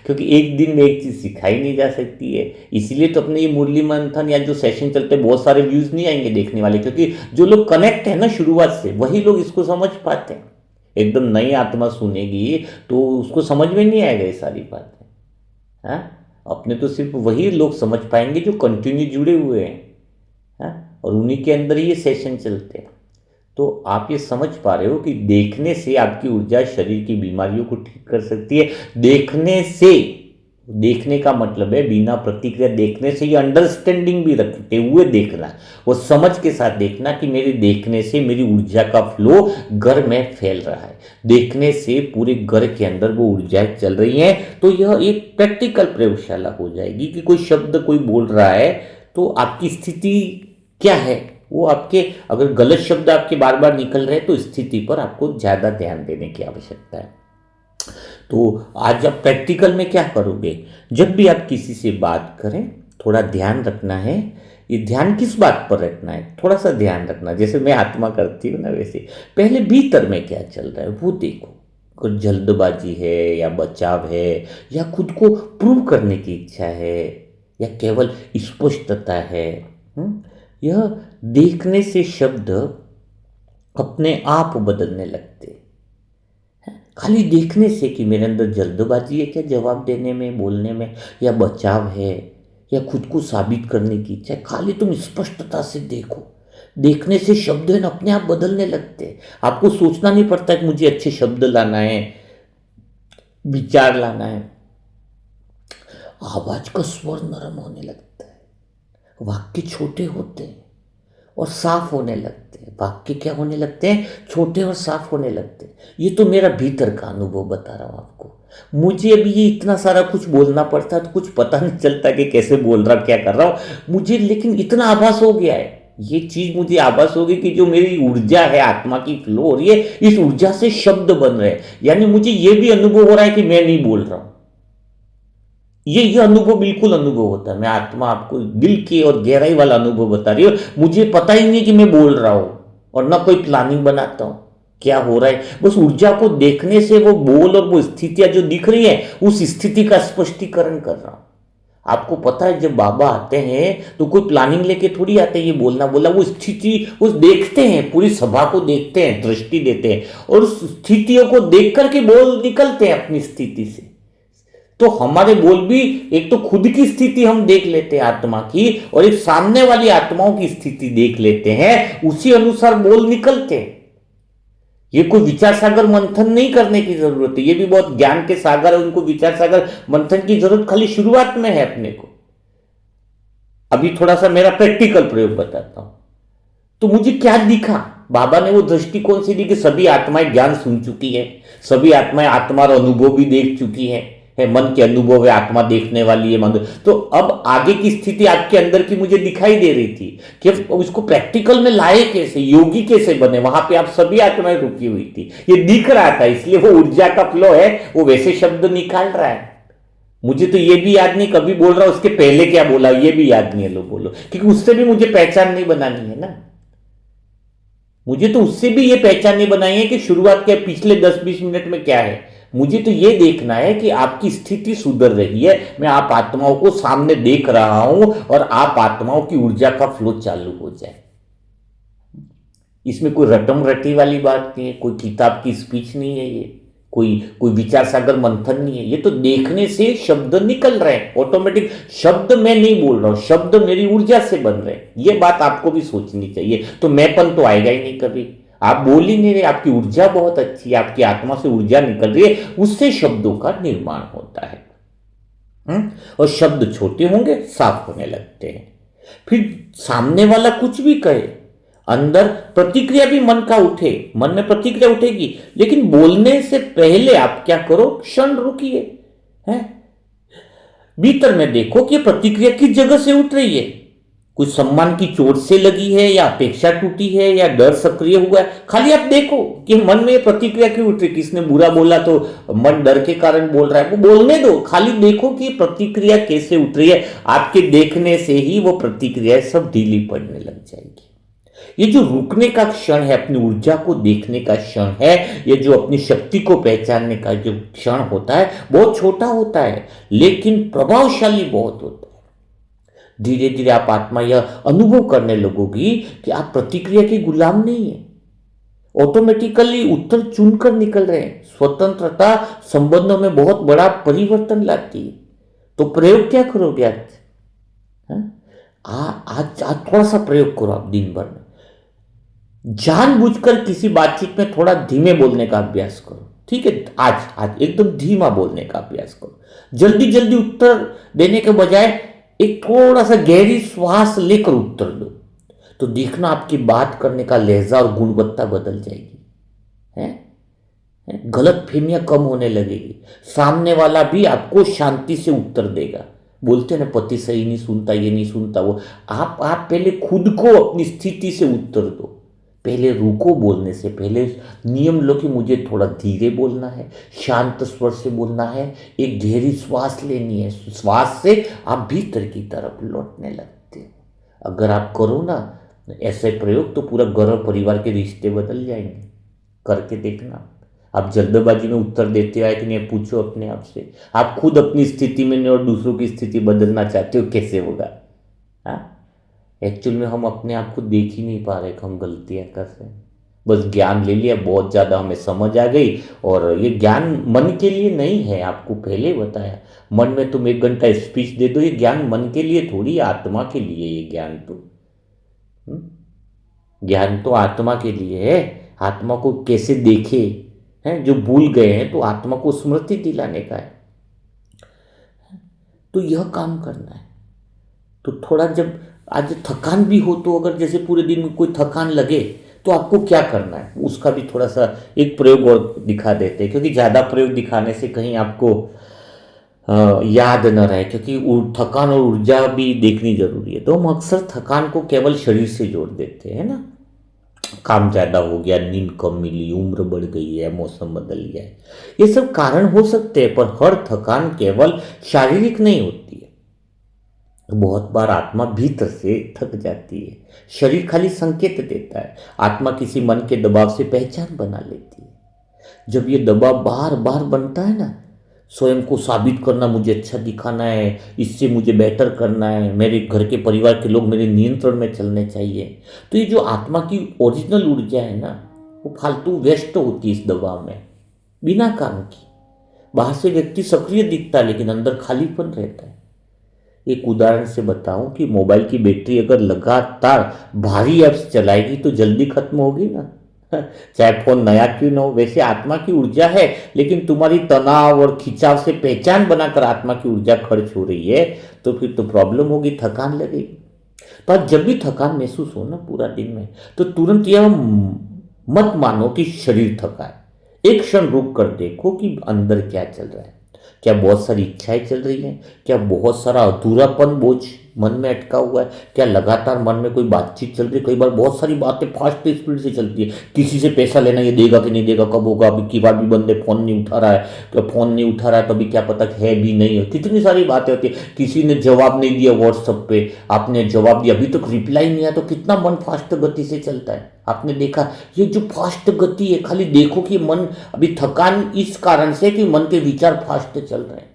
क्योंकि एक दिन में एक चीज सिखाई नहीं जा सकती है। इसलिए तो अपने ये मुरली मंथन या जो सेशन चलते हैं, बहुत सारे व्यूज नहीं आएंगे देखने वाले, क्योंकि जो लोग कनेक्ट है ना शुरुआत से, वही लोग इसको समझ पाते हैं। एकदम नई आत्मा सुनेगी तो उसको समझ में नहीं आएगा ये सारी बातें। हाँ, अपने तो सिर्फ वही लोग समझ पाएंगे जो कंटिन्यू जुड़े हुए हैं। हाँ, और उन्हीं के अंदर ही ये सेशन चलते हैं। तो आप ये समझ पा रहे हो कि देखने से आपकी ऊर्जा शरीर की बीमारियों को ठीक कर सकती है। देखने से, देखने का मतलब है बिना प्रतिक्रिया देखने से, ये अंडरस्टैंडिंग भी रखते हुए देखना, वो समझ के साथ देखना कि मेरे देखने से मेरी ऊर्जा का फ्लो घर में फैल रहा है, देखने से पूरे घर के अंदर वो ऊर्जाएं चल रही हैं। तो यह एक प्रैक्टिकल प्रयोगशाला हो जाएगी कि कोई शब्द कोई बोल रहा है तो आपकी स्थिति क्या है, वो आपके, अगर गलत शब्द आपके बार बार निकल रहे हैं तो स्थिति पर आपको ज़्यादा ध्यान देने की आवश्यकता है। तो आज आप प्रैक्टिकल में क्या करोगे? जब भी आप किसी से बात करें, थोड़ा ध्यान रखना है। ये ध्यान किस बात पर रखना है? थोड़ा सा ध्यान रखना, जैसे मैं आत्मा करती हूँ ना, वैसे पहले भीतर में क्या चल रहा है वो देखो। कुछ जल्दबाजी है या बचाव है, या खुद को प्रूव करने की इच्छा है, या केवल स्पष्टता है। यह देखने से शब्द अपने आप बदलने लगते हैं। खाली देखने से कि मेरे अंदर जल्दबाजी है क्या जवाब देने में, बोलने में, या बचाव है, या खुद को साबित करने की इच्छा है, खाली तुम स्पष्टता से देखो। देखने से शब्द है ना अपने आप बदलने लगते हैं। आपको सोचना नहीं पड़ता कि मुझे अच्छे शब्द लाना है, विचार लाना है। आवाज का स्वर नरम होने लगता है, वाक्य छोटे होते हैं, और साफ होने लगते हैं। वाक्य क्या होने लगते हैं? छोटे और साफ होने लगते हैं। ये तो मेरा भीतर का अनुभव बता रहा हूँ आपको। मुझे अभी ये इतना सारा कुछ बोलना पड़ता है तो कुछ पता नहीं चलता कि कैसे बोल रहा क्या कर रहा हूँ मुझे, लेकिन इतना आभास हो गया है, ये चीज मुझे आभास हो गई कि जो मेरी ऊर्जा है, आत्मा की फ्लो हो रही है, इस ऊर्जा से शब्द बन रहे हैं। यानी मुझे ये भी अनुभव हो रहा है कि मैं नहीं बोल रहा हूं। ये अनुभव बिल्कुल अनुभव होता है। मैं आत्मा आपको दिल की और गहराई वाला अनुभव बता रही हूँ। मुझे पता ही नहीं कि मैं बोल रहा हूं और ना कोई प्लानिंग बनाता हूं क्या हो रहा है। बस ऊर्जा को देखने से वो बोल और वो स्थितियां जो दिख रही है उस स्थिति का स्पष्टीकरण कर रहा हूं। आपको पता है जब बाबा आते हैं तो कोई प्लानिंग लेके थोड़ी आते हैं ये बोलना बोला, वो स्थिति वो देखते हैं, पूरी सभा को देखते हैं, दृष्टि देते हैं और उस स्थितियों को देख करके बोल निकलते हैं अपनी स्थिति से। तो हमारे बोल भी एक तो खुद की स्थिति हम देख लेते हैं आत्मा की, और एक सामने वाली आत्माओं की स्थिति देख लेते हैं, उसी अनुसार बोल निकलते हैं। ये कोई विचार सागर मंथन नहीं करने की जरूरत है। ये भी बहुत ज्ञान के सागर है, उनको विचार सागर मंथन की जरूरत खाली शुरुआत में है अपने को। अभी थोड़ा सा मेरा प्रैक्टिकल प्रयोग बताता हूं। तो मुझे क्या दिखा, बाबा ने वो दृष्टिकोण से दी कि सभी आत्माएं ज्ञान सुन चुकी है, सभी आत्माएं आत्मा और अनुभव भी देख चुकी है मन के अनुभव है, आत्मा देखने वाली है मन। तो अब आगे की स्थिति आपके अंदर की मुझे दिखाई दे रही थी कि अब इसको प्रैक्टिकल में लाए कैसे, योगी कैसे बने। वहां पे आप सभी आत्माएं रुकी हुई थी, ये दिख रहा था, इसलिए वो ऊर्जा का फ्लो है, वो वैसे शब्द निकाल रहा है। मुझे तो ये भी याद नहीं कभी बोल रहा उसके पहले क्या बोला, ये भी याद नहीं है, लो बोलो, क्योंकि उससे भी मुझे पहचान नहीं बनानी है ना। मुझे तो उससे भी ये पहचान नहीं बनाई है कि शुरुआत के पिछले 10-20 मिनट में क्या है। मुझे तो ये देखना है कि आपकी स्थिति सुधर रही है, मैं आप आत्माओं को सामने देख रहा हूं और आप आत्माओं की ऊर्जा का फ्लो चालू हो जाए। इसमें कोई रटम रटी वाली बात नहीं है, कोई किताब की स्पीच नहीं है, ये कोई कोई विचार सागर मंथन नहीं है। ये तो देखने से शब्द निकल रहे हैं ऑटोमेटिक। शब्द मैं नहीं बोल रहा हूं, शब्द मेरी ऊर्जा से बन रहे हैं। ये बात आपको भी सोचनी चाहिए। तो मैंपन तो आएगा ही नहीं कभी, आप बोल ही नहीं रहे, आपकी ऊर्जा बहुत अच्छी है, आपकी आत्मा से ऊर्जा निकल रही है, उससे शब्दों का निर्माण होता है। और शब्द छोटे होंगे, साफ होने लगते हैं। फिर सामने वाला कुछ भी कहे, अंदर प्रतिक्रिया भी मन का उठे, मन में प्रतिक्रिया उठेगी, लेकिन बोलने से पहले आप क्या करो, क्षण रुकिए, हैं भीतर में देखो कि प्रतिक्रिया किस जगह से उठ रही है। कुछ सम्मान की चोट से लगी है, या अपेक्षा टूटी है, या डर सक्रिय हुआ है। खाली आप देखो कि मन में प्रतिक्रिया क्यों उठ रही। किसने बुरा बोला तो मन डर के कारण बोल रहा है, वो बोलने दो, खाली देखो कि प्रतिक्रिया कैसे उठ रही है। आपके देखने से ही वो प्रतिक्रिया सब ढीली पड़ने लग जाएगी। ये जो रुकने का क्षण है, अपनी ऊर्जा को देखने का क्षण है, ये जो अपनी शक्ति को पहचानने का जो क्षण होता है, बहुत छोटा होता है लेकिन प्रभावशाली बहुत होता है। धीरे धीरे आप आत्मा यह अनुभव करने लगोगी कि आप प्रतिक्रिया के गुलाम नहीं है, ऑटोमेटिकली उत्तर चुनकर निकल रहे हैं। स्वतंत्रता संबंधों में बहुत बड़ा परिवर्तन लाती है। तो प्रयोग क्या करोगे आज? आज थोड़ा सा प्रयोग करो आप दिन भर में। जानबूझकर किसी बातचीत में थोड़ा धीमे बोलने का अभ्यास करो, ठीक है? आज एकदम धीमा बोलने का अभ्यास करो। जल्दी जल्दी उत्तर देने के बजाय एक थोड़ा सा गहरी श्वास लेकर उत्तर दो, तो देखना आपकी बात करने का लहजा और गुणवत्ता बदल जाएगी। गलत फहमियां कम होने लगेगी, सामने वाला भी आपको शांति से उत्तर देगा। बोलते ना पति सही नहीं सुनता, ये नहीं सुनता वो। आप पहले खुद को अपनी स्थिति से उत्तर दो। पहले रुको, बोलने से पहले नियम लो कि मुझे थोड़ा धीरे बोलना है, शांत स्वर से बोलना है, एक गहरी श्वास लेनी है। श्वास से आप भीतर की तरफ लौटने लगते हो। अगर आप करो ना ऐसे प्रयोग तो पूरा घर परिवार के रिश्ते बदल जाएंगे। करके देखना। आप जल्दबाजी में उत्तर देते हो कि नहीं, पूछो अपने आप से। आप खुद अपनी स्थिति में नहीं और दूसरों की स्थिति बदलना चाहते हो, कैसे होगा? हाँ, एक्चुअल में हम अपने आप को देख ही नहीं पा रहे कि हम गलतियां कर रहे हैं। बस ज्ञान ले लिया, बहुत ज़्यादा हमें समझ आ गई, और ये ज्ञान मन के लिए नहीं है। आपको पहले बताया, मन में तुम 1 घंटा स्पीच दे दो, ये ज्ञान मन के लिए थोड़ी, आत्मा के लिए। ये ज्ञान तो ज्ञान तो आत्मा के लिए है। आत्मा को कैसे देखे हैं, जो भूल गए हैं, तो आत्मा को स्मृति दिलाने का है। तो यह काम करना है। तो थोड़ा जब आज थकान भी हो तो अगर जैसे पूरे दिन में कोई थकान लगे तो आपको क्या करना है उसका भी थोड़ा सा एक प्रयोग और दिखा देते हैं, क्योंकि ज़्यादा प्रयोग दिखाने से कहीं आपको याद न रहे, क्योंकि थकान और ऊर्जा भी देखनी जरूरी है। तो हम अक्सर थकान को केवल शरीर से जोड़ देते हैं ना, काम ज़्यादा हो गया, नींद कम मिली, उम्र बढ़ गई है, मौसम बदल गया है, ये सब कारण हो सकते हैं, पर हर थकान केवल शारीरिक नहीं होती है। बहुत बार आत्मा भीतर से थक जाती है, शरीर खाली संकेत देता है। आत्मा किसी मन के दबाव से पहचान बना लेती है। जब ये दबाव बार बार बनता है ना, स्वयं को साबित करना, मुझे अच्छा दिखाना है, इससे मुझे बेटर करना है, मेरे घर के परिवार के लोग मेरे नियंत्रण में चलने चाहिए, तो ये जो आत्मा की ओरिजिनल ऊर्जा है ना, वो फालतू व्यस्त होती है इस दबाव में, बिना काम की। बाहर से व्यक्ति सक्रिय दिखता है लेकिन अंदर खालीपन रहता है। एक उदाहरण से बताऊं कि मोबाइल की बैटरी अगर लगातार भारी ऐप्स चलाएगी तो जल्दी खत्म होगी ना, चाहे फोन नया क्यों ना हो। वैसे आत्मा की ऊर्जा है, लेकिन तुम्हारी तनाव और खिंचाव से पहचान बनाकर आत्मा की ऊर्जा खर्च हो रही है, तो फिर तो प्रॉब्लम होगी, थकान लगेगी। पर जब भी थकान महसूस हो ना पूरा दिन में, तो तुरंत यह मत मानो कि शरीर थका है। एक क्षण रुक कर देखो कि अंदर क्या चल रहा है। क्या बहुत सारी इच्छाएं चल रही हैं? क्या बहुत सारा अधूरापन बोझ मन में अटका हुआ है? क्या लगातार मन में कोई बातचीत चल रही है? कई बार बहुत सारी बातें फास्ट स्पीड से चलती है। किसी से पैसा लेना, ये देगा कि नहीं देगा, कब होगा, अभी की बार भी बंदे फोन नहीं उठा रहा है, तो फोन नहीं उठा रहा है तो अभी क्या पता है भी नहीं है, कितनी सारी बातें होती है। किसी ने जवाब नहीं दिया व्हाट्सएप पे, आपने जवाब दिया, अभी तक रिप्लाई नहीं आया, तो कितना मन फास्ट गति से चलता है। आपने देखा ये जो फास्ट गति है, खाली देखो कि मन अभी थकान इस कारण से कि मन के विचार फास्ट चल रहे हैं,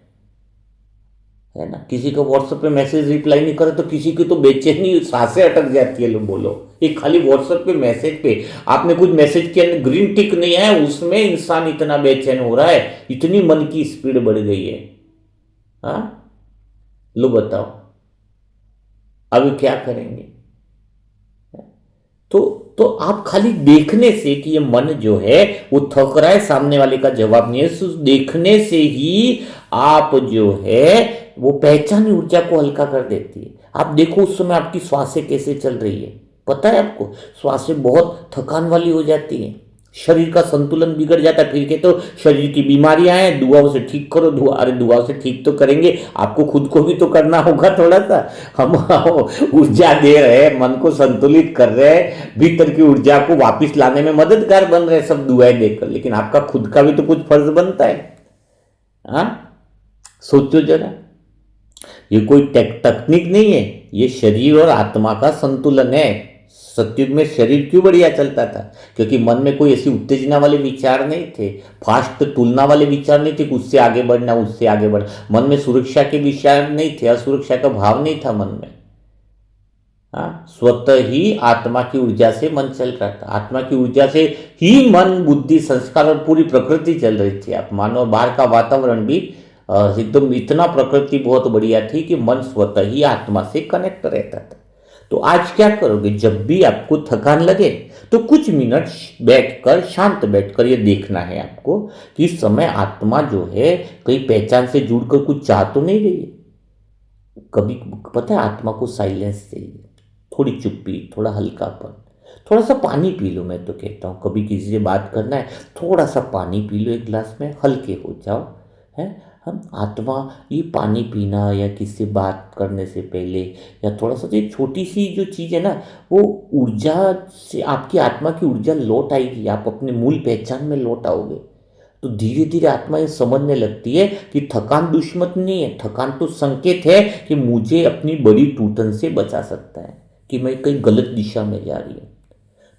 है ना। किसी को व्हाट्सएप पे मैसेज रिप्लाई नहीं करे तो किसी की तो बेचैनी, सांसें अटक जाती है। लो बोलो, एक खाली व्हाट्सएप पे मैसेज पे आपने कुछ मैसेज किया, ग्रीन टिक नहीं है उसमें, इंसान इतना बेचैन हो रहा है, इतनी मन की स्पीड बढ़ गई है। हाँ, लो बताओ अभी क्या करेंगे। तो तो आप खाली देखने से कि ये मन जो है वो थक रहा है, सामने वाले का जवाब नहीं है, सिर्फ देखने से ही आप जो है वो पहचानी ऊर्जा को हल्का कर देती है। आप देखो उस समय आपकी श्वासें कैसे चल रही है, पता है आपको, श्वासें बहुत थकान वाली हो जाती है, शरीर का संतुलन बिगड़ जाता है। फिर के तो शरीर की बीमारियां हैं, दुआओं से ठीक करो। अरे दुआओं से ठीक तो करेंगे, आपको खुद को भी तो करना होगा थोड़ा सा। हम ऊर्जा दे रहे हैं, मन को संतुलित कर रहे हैं, भीतर की ऊर्जा को वापस लाने में मददगार बन रहे हैं सब दुआएं देकर, लेकिन आपका खुद का भी तो कुछ फर्ज बनता है। हाँ, सोचो जरा, ये कोई तकनीक नहीं है, ये शरीर और आत्मा का संतुलन है। सत्युग में शरीर क्यों बढ़िया चलता था? क्योंकि मन में कोई ऐसी उत्तेजना वाले विचार नहीं थे, फास्ट तुलना वाले विचार नहीं थे कि उससे आगे बढ़ना, उससे आगे बढ़ना। मन में सुरक्षा के विचार नहीं थे, असुरक्षा का भाव नहीं था मन में। हाँ, स्वतः ही आत्मा की ऊर्जा से मन चल रहा था, आत्मा की ऊर्जा से ही मन, बुद्धि, संस्कार और पूरी प्रकृति चल रही थी। आप मानो बाहर का वातावरण भी एकदम इतना प्रकृति बहुत बढ़िया थी कि मन स्वतः ही आत्मा से कनेक्ट रहता था। तो आज क्या करोगे, जब भी आपको थकान लगे तो कुछ मिनट बैठकर, शांत बैठकर ये देखना है आपको कि इस समय आत्मा जो है कहीं पहचान से जुड़कर कुछ चाह तो नहीं रही है। कभी पता है आत्मा को साइलेंस चाहिए, थोड़ी चुप्पी, थोड़ा हल्कापन, थोड़ा सा पानी पी लो। मैं तो कहता हूँ कभी किसी से बात करना है, थोड़ा सा पानी पी लो एक गिलास में, हल्के हो जाओ। है, हम आत्मा, ये पानी पीना या किसी से बात करने से पहले, या थोड़ा सा एक छोटी सी जो चीज़ है ना, वो ऊर्जा से आपकी आत्मा की ऊर्जा लौट आएगी, आप अपने मूल पहचान में लौट आओगे। तो धीरे धीरे आत्मा ये समझने लगती है कि थकान दुश्मन नहीं है, थकान तो संकेत है कि मुझे अपनी बड़ी टूटन से बचा सकता है, कि मैं कहीं गलत दिशा में जा रही हूँ।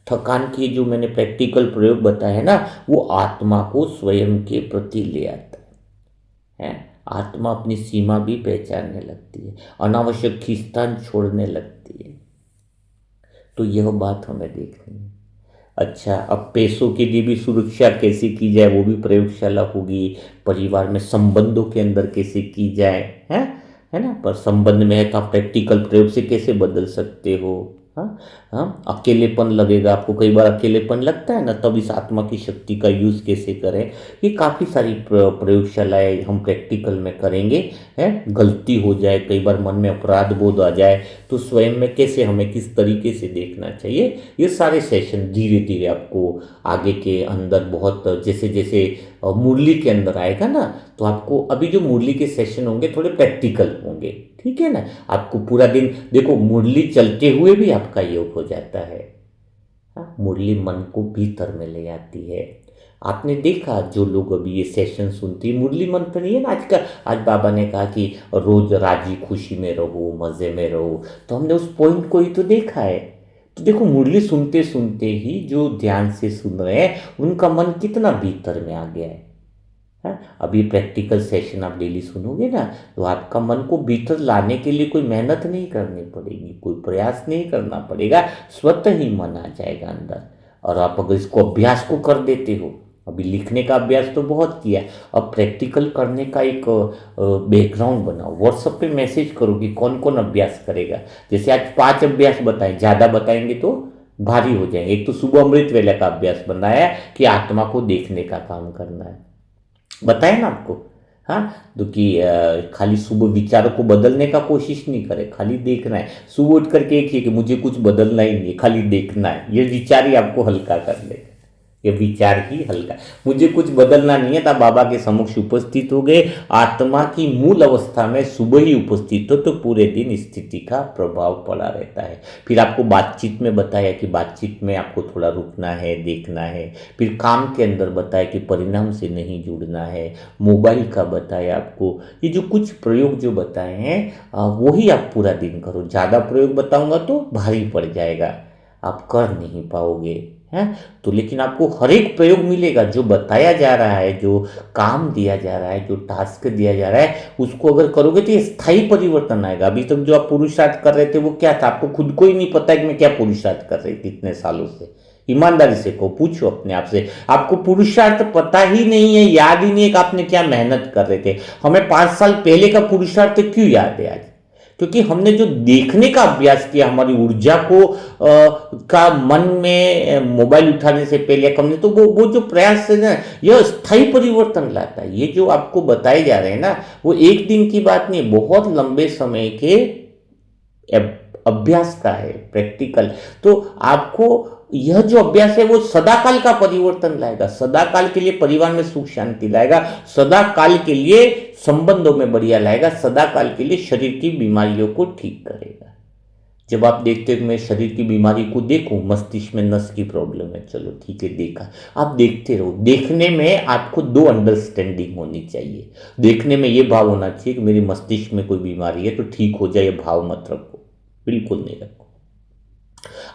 थकान के जो मैंने प्रैक्टिकल प्रयोग बताया है ना, वो आत्मा को स्वयं के प्रति ले आता है। आत्मा अपनी सीमा भी पहचानने लगती है, अनावश्यक खींचतान छोड़ने लगती है। तो यह बात हमें देखनी है। अच्छा, अब पैसों के लिए भी सुरक्षा कैसे की जाए, वो भी प्रयोगशाला होगी। परिवार में संबंधों के अंदर कैसे की जाए, है ना। पर संबंध में है तो आप प्रैक्टिकल प्रयोग से कैसे बदल सकते हो, हाँ हाँ, अकेलेपन लगेगा आपको, कई बार अकेलेपन लगता है ना, तब इस आत्मा की शक्ति का यूज़ कैसे करें, ये काफ़ी सारी प्रयोगशालाएँ हम प्रैक्टिकल में करेंगे। है, गलती हो जाए, कई बार मन में अपराध बोध आ जाए, तो स्वयं में कैसे हमें किस तरीके से देखना चाहिए, ये सारे सेशन धीरे धीरे आपको आगे के अंदर बहुत जैसे जैसे मुरली के अंदर आएगा ना, तो आपको अभी जो मुरली के सेशन होंगे थोड़े प्रैक्टिकल होंगे, ठीक है ना। आपको पूरा दिन देखो, मुरली चलते हुए भी आपका योग हो जाता है। हाँ, मुरली मन को भीतर में ले आती है। आपने देखा जो लोग अभी ये सेशन सुनते हैं, मुरली मंत्र नहीं है ना आज का, आज बाबा ने कहा कि रोज राजी खुशी में रहो, मज़े में रहो, तो हमने उस पॉइंट को ही तो देखा है। तो देखो, मुरली सुनते सुनते ही जो ध्यान से सुन रहे हैं उनका मन कितना भीतर में आ गया है। है, अब ये प्रैक्टिकल सेशन आप डेली सुनोगे ना, तो आपका मन को भीतर लाने के लिए कोई मेहनत नहीं करनी पड़ेगी, कोई प्रयास नहीं करना पड़ेगा, स्वतः ही मन आ जाएगा अंदर। और आप अगर इसको अभ्यास को कर देते हो, अभी लिखने का अभ्यास तो बहुत किया, अब प्रैक्टिकल करने का एक बैकग्राउंड बनाओ, व्हाट्सएप पे मैसेज करो कि कौन कौन अभ्यास करेगा। जैसे आज 5 अभ्यास बताएं, ज़्यादा बताएंगे तो भारी हो जाएंगे। एक तो सुबह अमृत वेला का अभ्यास बनाया कि आत्मा को देखने का काम करना है, बताया ना आपको। हाँ, तो कि खाली सुबह विचारों को बदलने का कोशिश नहीं करे, खाली देखना है। सुबह उठ करके एक ही कि मुझे कुछ बदलना ही नहीं है, खाली देखना है, ये विचार ही आपको हल्का कर लेगा। ये विचार ही हल्का, मुझे कुछ बदलना नहीं है, तब बाबा के समक्ष उपस्थित हो गए, आत्मा की मूल अवस्था में सुबह ही उपस्थित हो, तो पूरे दिन स्थिति का प्रभाव पड़ा रहता है। फिर आपको बातचीत में बताया कि बातचीत में आपको थोड़ा रुकना है, देखना है। फिर काम के अंदर बताया कि परिणाम से नहीं जुड़ना है। मोबाइल का बताया आपको। ये जो कुछ प्रयोग जो बताए हैं वही आप पूरा दिन करो। ज़्यादा प्रयोग बताऊंगा तो भारी पड़ जाएगा, आप कर नहीं पाओगे। है, तो लेकिन आपको हर एक प्रयोग मिलेगा, जो बताया जा रहा है, जो काम दिया जा रहा है, जो टास्क दिया जा रहा है, उसको अगर करोगे तो ये स्थायी परिवर्तन आएगा। अभी तक जो आप पुरुषार्थ कर रहे थे वो क्या था, आपको खुद को ही नहीं पता है कि मैं क्या पुरुषार्थ कर रही थी इतने सालों से। ईमानदारी से को पूछो अपने आप से, आपको पुरुषार्थ पता ही नहीं है, याद ही नहीं है कि आपने क्या मेहनत कर रहे थे। हमें 5 साल पहले का पुरुषार्थ क्यों याद है आज? क्योंकि हमने जो देखने का अभ्यास किया, हमारी ऊर्जा को का मन में मोबाइल उठाने से पहले हमने तो वो जो प्रयास है ना, यह स्थायी परिवर्तन लाता है। ये जो आपको बताए जा रहे हैं ना, वो एक दिन की बात नहीं, बहुत लंबे समय के अभ्यास का है, प्रैक्टिकल। तो आपको यह जो अभ्यास है वो सदाकाल का परिवर्तन लाएगा, सदाकाल के लिए परिवार में सुख शांति लाएगा, सदाकाल के लिए संबंधों में बढ़िया लाएगा, सदाकाल के लिए शरीर की बीमारियों को ठीक करेगा। जब आप देखते हो मैं शरीर की बीमारी को देखूं, मस्तिष्क में नस की प्रॉब्लम है, चलो ठीक है देखा, आप देखते रहो। देखने में आपको 2 अंडरस्टैंडिंग होनी चाहिए। देखने में ये भाव होना चाहिए कि मेरे मस्तिष्क में कोई बीमारी है तो ठीक हो जाए, ये भाव मत रखो, बिल्कुल नहीं रखो।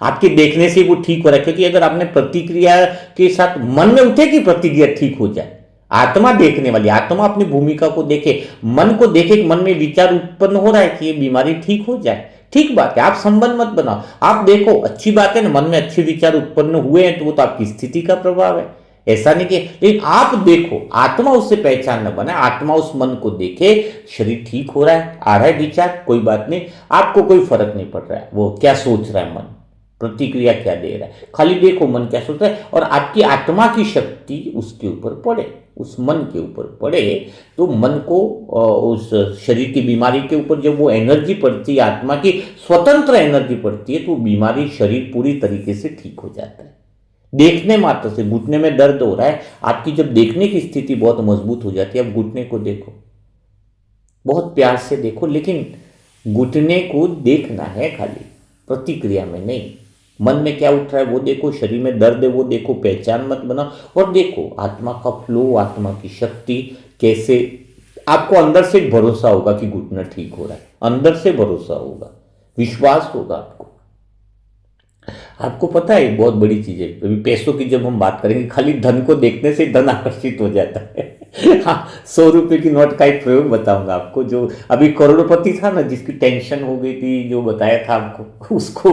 आपके देखने से वो ठीक हो रहा है, क्योंकि अगर आपने प्रतिक्रिया के साथ मन में उठे कि प्रतिक्रिया ठीक हो जाए, आत्मा देखने वाली, आत्मा अपनी भूमिका को देखे, मन को देखे कि मन में विचार उत्पन्न हो रहा है कि ये बीमारी ठीक हो जाए, ठीक बात है, आप संबंध मत बनाओ, आप देखो, अच्छी बात है ना, मन में अच्छे विचार उत्पन्न हुए हैं तो वो तो आपकी स्थिति का प्रभाव है, ऐसा नहीं कि, लेकिन आप देखो, आत्मा उससे पहचान न बनाए, आत्मा उस मन को देखे, शरीर ठीक हो रहा है, आ रहा है विचार, कोई बात नहीं, आपको कोई फर्क नहीं पड़ रहा है वो क्या सोच रहा है, मन प्रतिक्रिया क्या दे रहा है, खाली देखो मन क्या सोच रहा है, और आपकी आत्मा की शक्ति उसके ऊपर पड़े, उस मन के ऊपर पड़े, तो मन को उस शरीर की बीमारी के ऊपर जब वो एनर्जी पड़ती है, आत्मा की स्वतंत्र एनर्जी पड़ती है, तो बीमारी शरीर पूरी तरीके से ठीक हो जाता है। देखने मात्र से, घुटने में दर्द हो रहा है, आपकी जब देखने की स्थिति बहुत मजबूत हो जाती है, अब घुटने को देखो, बहुत प्यार से देखो, लेकिन घुटने को देखना है खाली, प्रतिक्रिया में नहीं। मन में क्या उठ रहा है वो देखो, शरीर में दर्द है वो देखो, पहचान मत बनाओ, और देखो आत्मा का फ्लो, आत्मा की शक्ति कैसे, आपको अंदर से एक भरोसा होगा कि घुटना ठीक हो रहा है, अंदर से भरोसा होगा, विश्वास होगा आपको। आपको पता है बहुत बड़ी चीज है, अभी पैसों की जब हम बात करेंगे, खाली धन को देखने से धन आकर्षित हो जाता है। हाँ, 100 रुपए की नोट का एक प्रयोग बताऊंगा आपको, जो अभी करोड़पति था ना, जिसकी टेंशन हो गई थी, जो बताया था आपको, उसको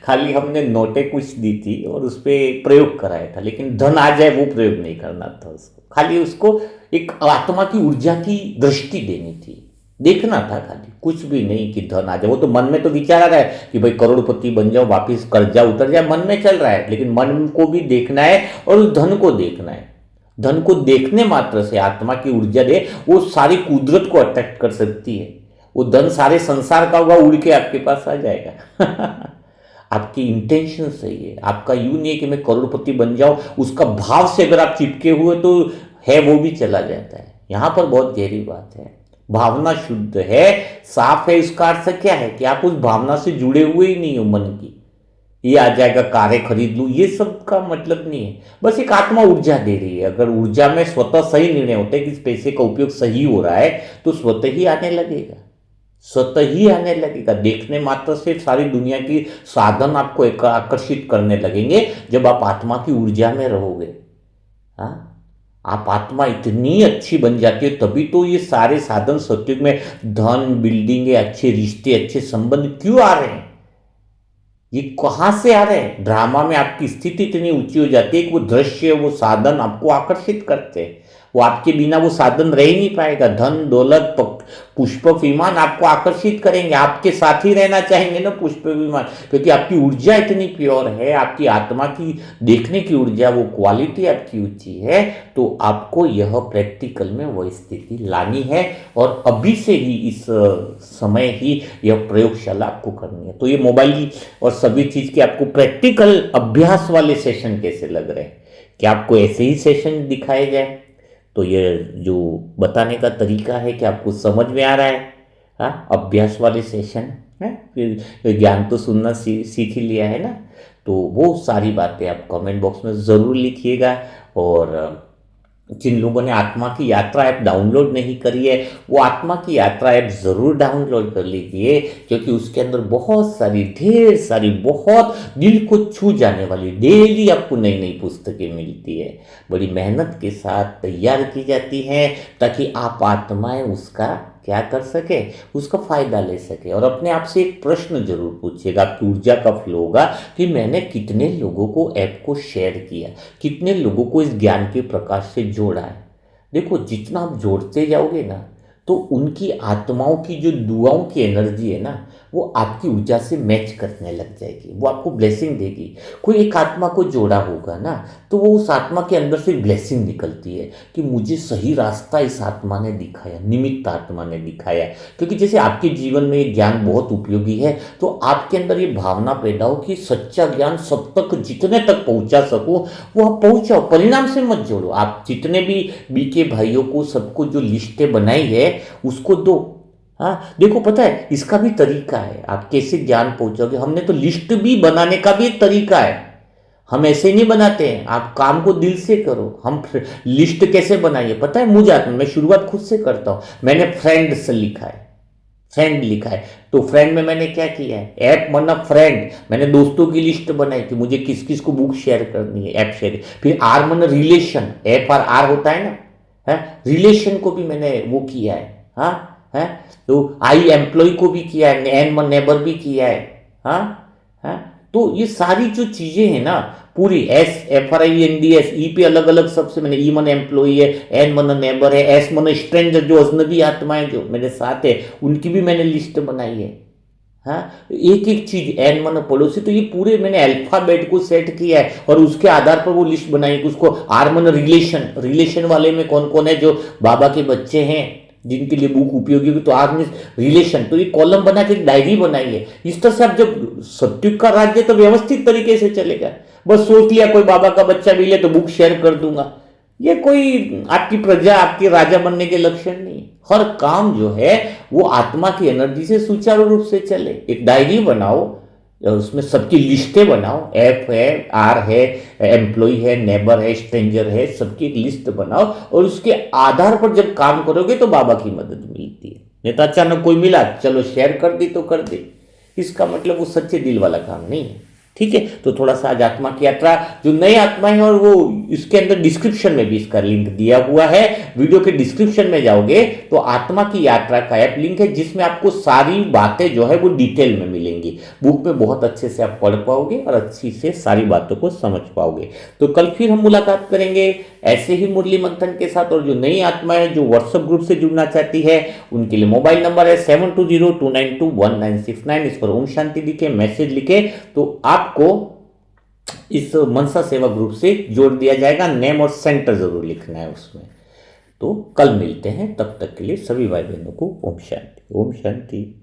खाली हमने नोटें कुछ दी थी और उस पर प्रयोग कराया था, लेकिन धन आ जाए वो प्रयोग नहीं करना था उसको, खाली उसको एक आत्मा की ऊर्जा की दृष्टि देनी थी। देखना था खाली, कुछ भी नहीं कि धन आ जाए। वो तो मन में तो विचार आ रहा है कि भाई करोड़पति बन जाओ, वापिस कर्जा उतर जाए, मन में चल रहा है, लेकिन मन को भी देखना है और उस धन को देखना है। धन को देखने मात्र से आत्मा की ऊर्जा दे, वो सारी कुदरत को अट्रैक्ट कर सकती है। वो धन सारे संसार का होगा, उड़ के आपके पास आ जाएगा। आपकी इंटेंशन सही है, आपका यूं नहीं है कि मैं करोड़पति बन जाऊं, उसका भाव से अगर आप चिपके हुए तो है वो भी चला जाता है। यहां पर बहुत गहरी बात है। भावना शुद्ध है, साफ है, इसका अर्थ क्या है कि आप उस भावना से जुड़े हुए ही नहीं हो। मन की ये आ जाएगा, कारें खरीद लूं, ये सब का मतलब नहीं है। बस एक आत्मा ऊर्जा दे रही है। अगर ऊर्जा में स्वतः सही निर्णय होते हैं कि इस पैसे का उपयोग सही हो रहा है, तो स्वतः ही आने लगेगा, स्वतः ही आने लगेगा। देखने मात्र से सारी दुनिया की साधन आपको आकर्षित करने लगेंगे जब आप आत्मा की ऊर्जा में रहोगे। हाँ, आप आत्मा इतनी अच्छी बन जाती है तभी तो ये सारे साधन सत्युग में, धन, बिल्डिंगे, अच्छे रिश्ते, अच्छे संबंध क्यों आ रहे हैं? ये कहां से आ रहे हैं? ड्रामा में आपकी स्थिति इतनी ऊंची हो जाती है कि वो दृश्य, वो साधन आपको आकर्षित करते हैं। वो आपके बिना वो साधन रह ही नहीं पाएगा। धन, दौलत, पुष्प, विमान आपको आकर्षित करेंगे, आपके साथ ही रहना चाहेंगे ना पुष्प, विमान, क्योंकि आपकी ऊर्जा इतनी प्योर है, आपकी आत्मा की देखने की ऊर्जा, वो क्वालिटी आपकी ऊंची है। तो आपको यह प्रैक्टिकल में वह स्थिति लानी है, और अभी से ही, इस समय ही यह प्रयोगशाला आपको करनी है। तो ये मोबाइल और सभी चीज के आपको प्रैक्टिकल अभ्यास वाले सेशन कैसे लग रहे हैं? कि आपको ऐसे ही सेशन दिखाए जाए? तो ये जो बताने का तरीका है कि आपको समझ में आ रहा है? हाँ, अभ्यास वाले सेशन है, फिर ज्ञान तो सुनना सीख ही लिया है ना। तो वो सारी बातें आप कमेंट बॉक्स में ज़रूर लिखिएगा। और जिन लोगों ने आत्मा की यात्रा ऐप डाउनलोड नहीं करी है, वो आत्मा की यात्रा ऐप ज़रूर डाउनलोड कर लीजिए, क्योंकि उसके अंदर बहुत सारी, ढेर सारी, बहुत दिल को छू जाने वाली डेली आपको नई नई पुस्तकें मिलती है। बड़ी मेहनत के साथ तैयार की जाती हैं, ताकि आप आत्माएं उसका क्या कर सके, उसका फायदा ले सके। और अपने आप से एक प्रश्न जरूर पूछिएगा, आपकी ऊर्जा का फ्लो होगा कि मैंने कितने लोगों को ऐप को शेयर किया, कितने लोगों को इस ज्ञान के प्रकाश से जोड़ा है। देखो, जितना आप जोड़ते जाओगे ना, तो उनकी आत्माओं की जो दुआओं की एनर्जी है ना, वो आपकी ऊर्जा से मैच करने लग जाएगी, वो आपको ब्लेसिंग देगी। कोई एक आत्मा को जोड़ा होगा ना, तो वो उस आत्मा के अंदर से ब्लेसिंग निकलती है कि मुझे सही रास्ता इस आत्मा ने दिखाया, निमित्त आत्मा ने दिखाया। क्योंकि जैसे आपके जीवन में ये ज्ञान बहुत उपयोगी है, तो आपके अंदर ये भावना पैदा हो कि सच्चा ज्ञान सब तक, जितने तक पहुंचा सकूं वो आप पहुंचाओ, परिणाम से मत जोड़ो। आप जितने भी बीके भाइयों को, सबको जो लिस्टें बनाई है उसको दो। हाँ, देखो, पता है इसका भी तरीका है, आप कैसे ज्ञान पहुंचोगे। हमने तो लिस्ट भी बनाने का भी एक तरीका है। हम ऐसे नहीं बनाते हैं, आप काम को दिल से करो। हम लिस्ट कैसे बनाइए पता है? मुझे आता, मैं शुरुआत खुद से करता हूं। मैंने फ्रेंड से लिखा है, फ्रेंड लिखा है, तो फ्रेंड में मैंने क्या किया है, ऐप मतलब फ्रेंड, मैंने दोस्तों की लिस्ट बनाई कि मुझे किस किस को बुक शेयर करनी है, ऐप शेयर। फिर आर मन रिलेशन, ऐप और आर होता है ना, है, रिलेशन को भी मैंने वो किया है। हाँ है, तो आई एम्प्लॉय को भी किया है, एन मन नेबर भी किया है। हाँ है, तो ये सारी जो चीजें हैं ना, पूरी S, F R I N D S, E पे अलग अलग सबसे मैंने, ई मन एम्प्लॉय है, एन मन नेबर है, एस मन स्ट्रेंजर, जो अजनबी आत्माएं जो मेरे साथ है उनकी भी मैंने लिस्ट बनाई है। हाँ, एक एक चीज, एन मन पड़ोसी, तो ये पूरे मैंने अल्फाबेट को सेट किया है, और उसके आधार पर वो लिस्ट बनाई कि उसको आर मन रिलेशन, रिलेशन वाले में कौन कौन है, जो बाबा के बच्चे हैं जिनके लिए बुक उपयोगी होगी, तो आर में रिलेशन, तो ये कॉलम बना के एक डायरी बनाई है। इस तरह से आप जब सत्युग का राज्य तो व्यवस्थित तरीके से चलेगा। बस सोच लिया कोई बाबा का बच्चा मिले तो बुक शेयर कर दूंगा, ये कोई आपकी प्रजा, आपके राजा बनने के लक्षण नहीं। हर काम जो है वो आत्मा की एनर्जी से सुचारू रूप से चले। एक डायरी बनाओ और उसमें सबकी लिस्टें बनाओ, एफ है, आर है, एम्प्लॉय है, नेबर है, स्ट्रेंजर है, सबकी एक लिस्ट बनाओ, और उसके आधार पर जब काम करोगे तो बाबा की मदद मिलती है। नहीं तो अचानक कोई मिला, चलो शेयर कर दी तो कर दी, इसका मतलब वो सच्चे दिल वाला काम नहीं है। ठीक है, तो थोड़ा सा आज आत्मा की यात्रा जो नई आत्मा है, और वो इसके अंदर डिस्क्रिप्शन में भी इसका लिंक दिया हुआ है। वीडियो के डिस्क्रिप्शन में जाओगे तो आत्मा की यात्रा का ऐप लिंक है, जिसमें आपको सारी बातें जो है वो डिटेल में मिलेंगी। बुक में बहुत अच्छे से आप पढ़ पाओगे और अच्छी से सारी बातों को समझ पाओगे। तो कल फिर हम मुलाकात करेंगे ऐसे ही मुरली मंथन के साथ। और जो नई आत्मा है जो व्हाट्सएप ग्रुप से जुड़ना चाहती है, उनके लिए मोबाइल नंबर है 7202921969। इस पर ओम शांति लिखे, मैसेज लिखे तो आपको इस मनसा सेवा ग्रुप से जोड़ दिया जाएगा। नेम और सेंटर जरूर लिखना है उसमें। तो कल मिलते हैं, तब तक के लिए सभी भाई बहनों को ओम शांति, ओम शांति।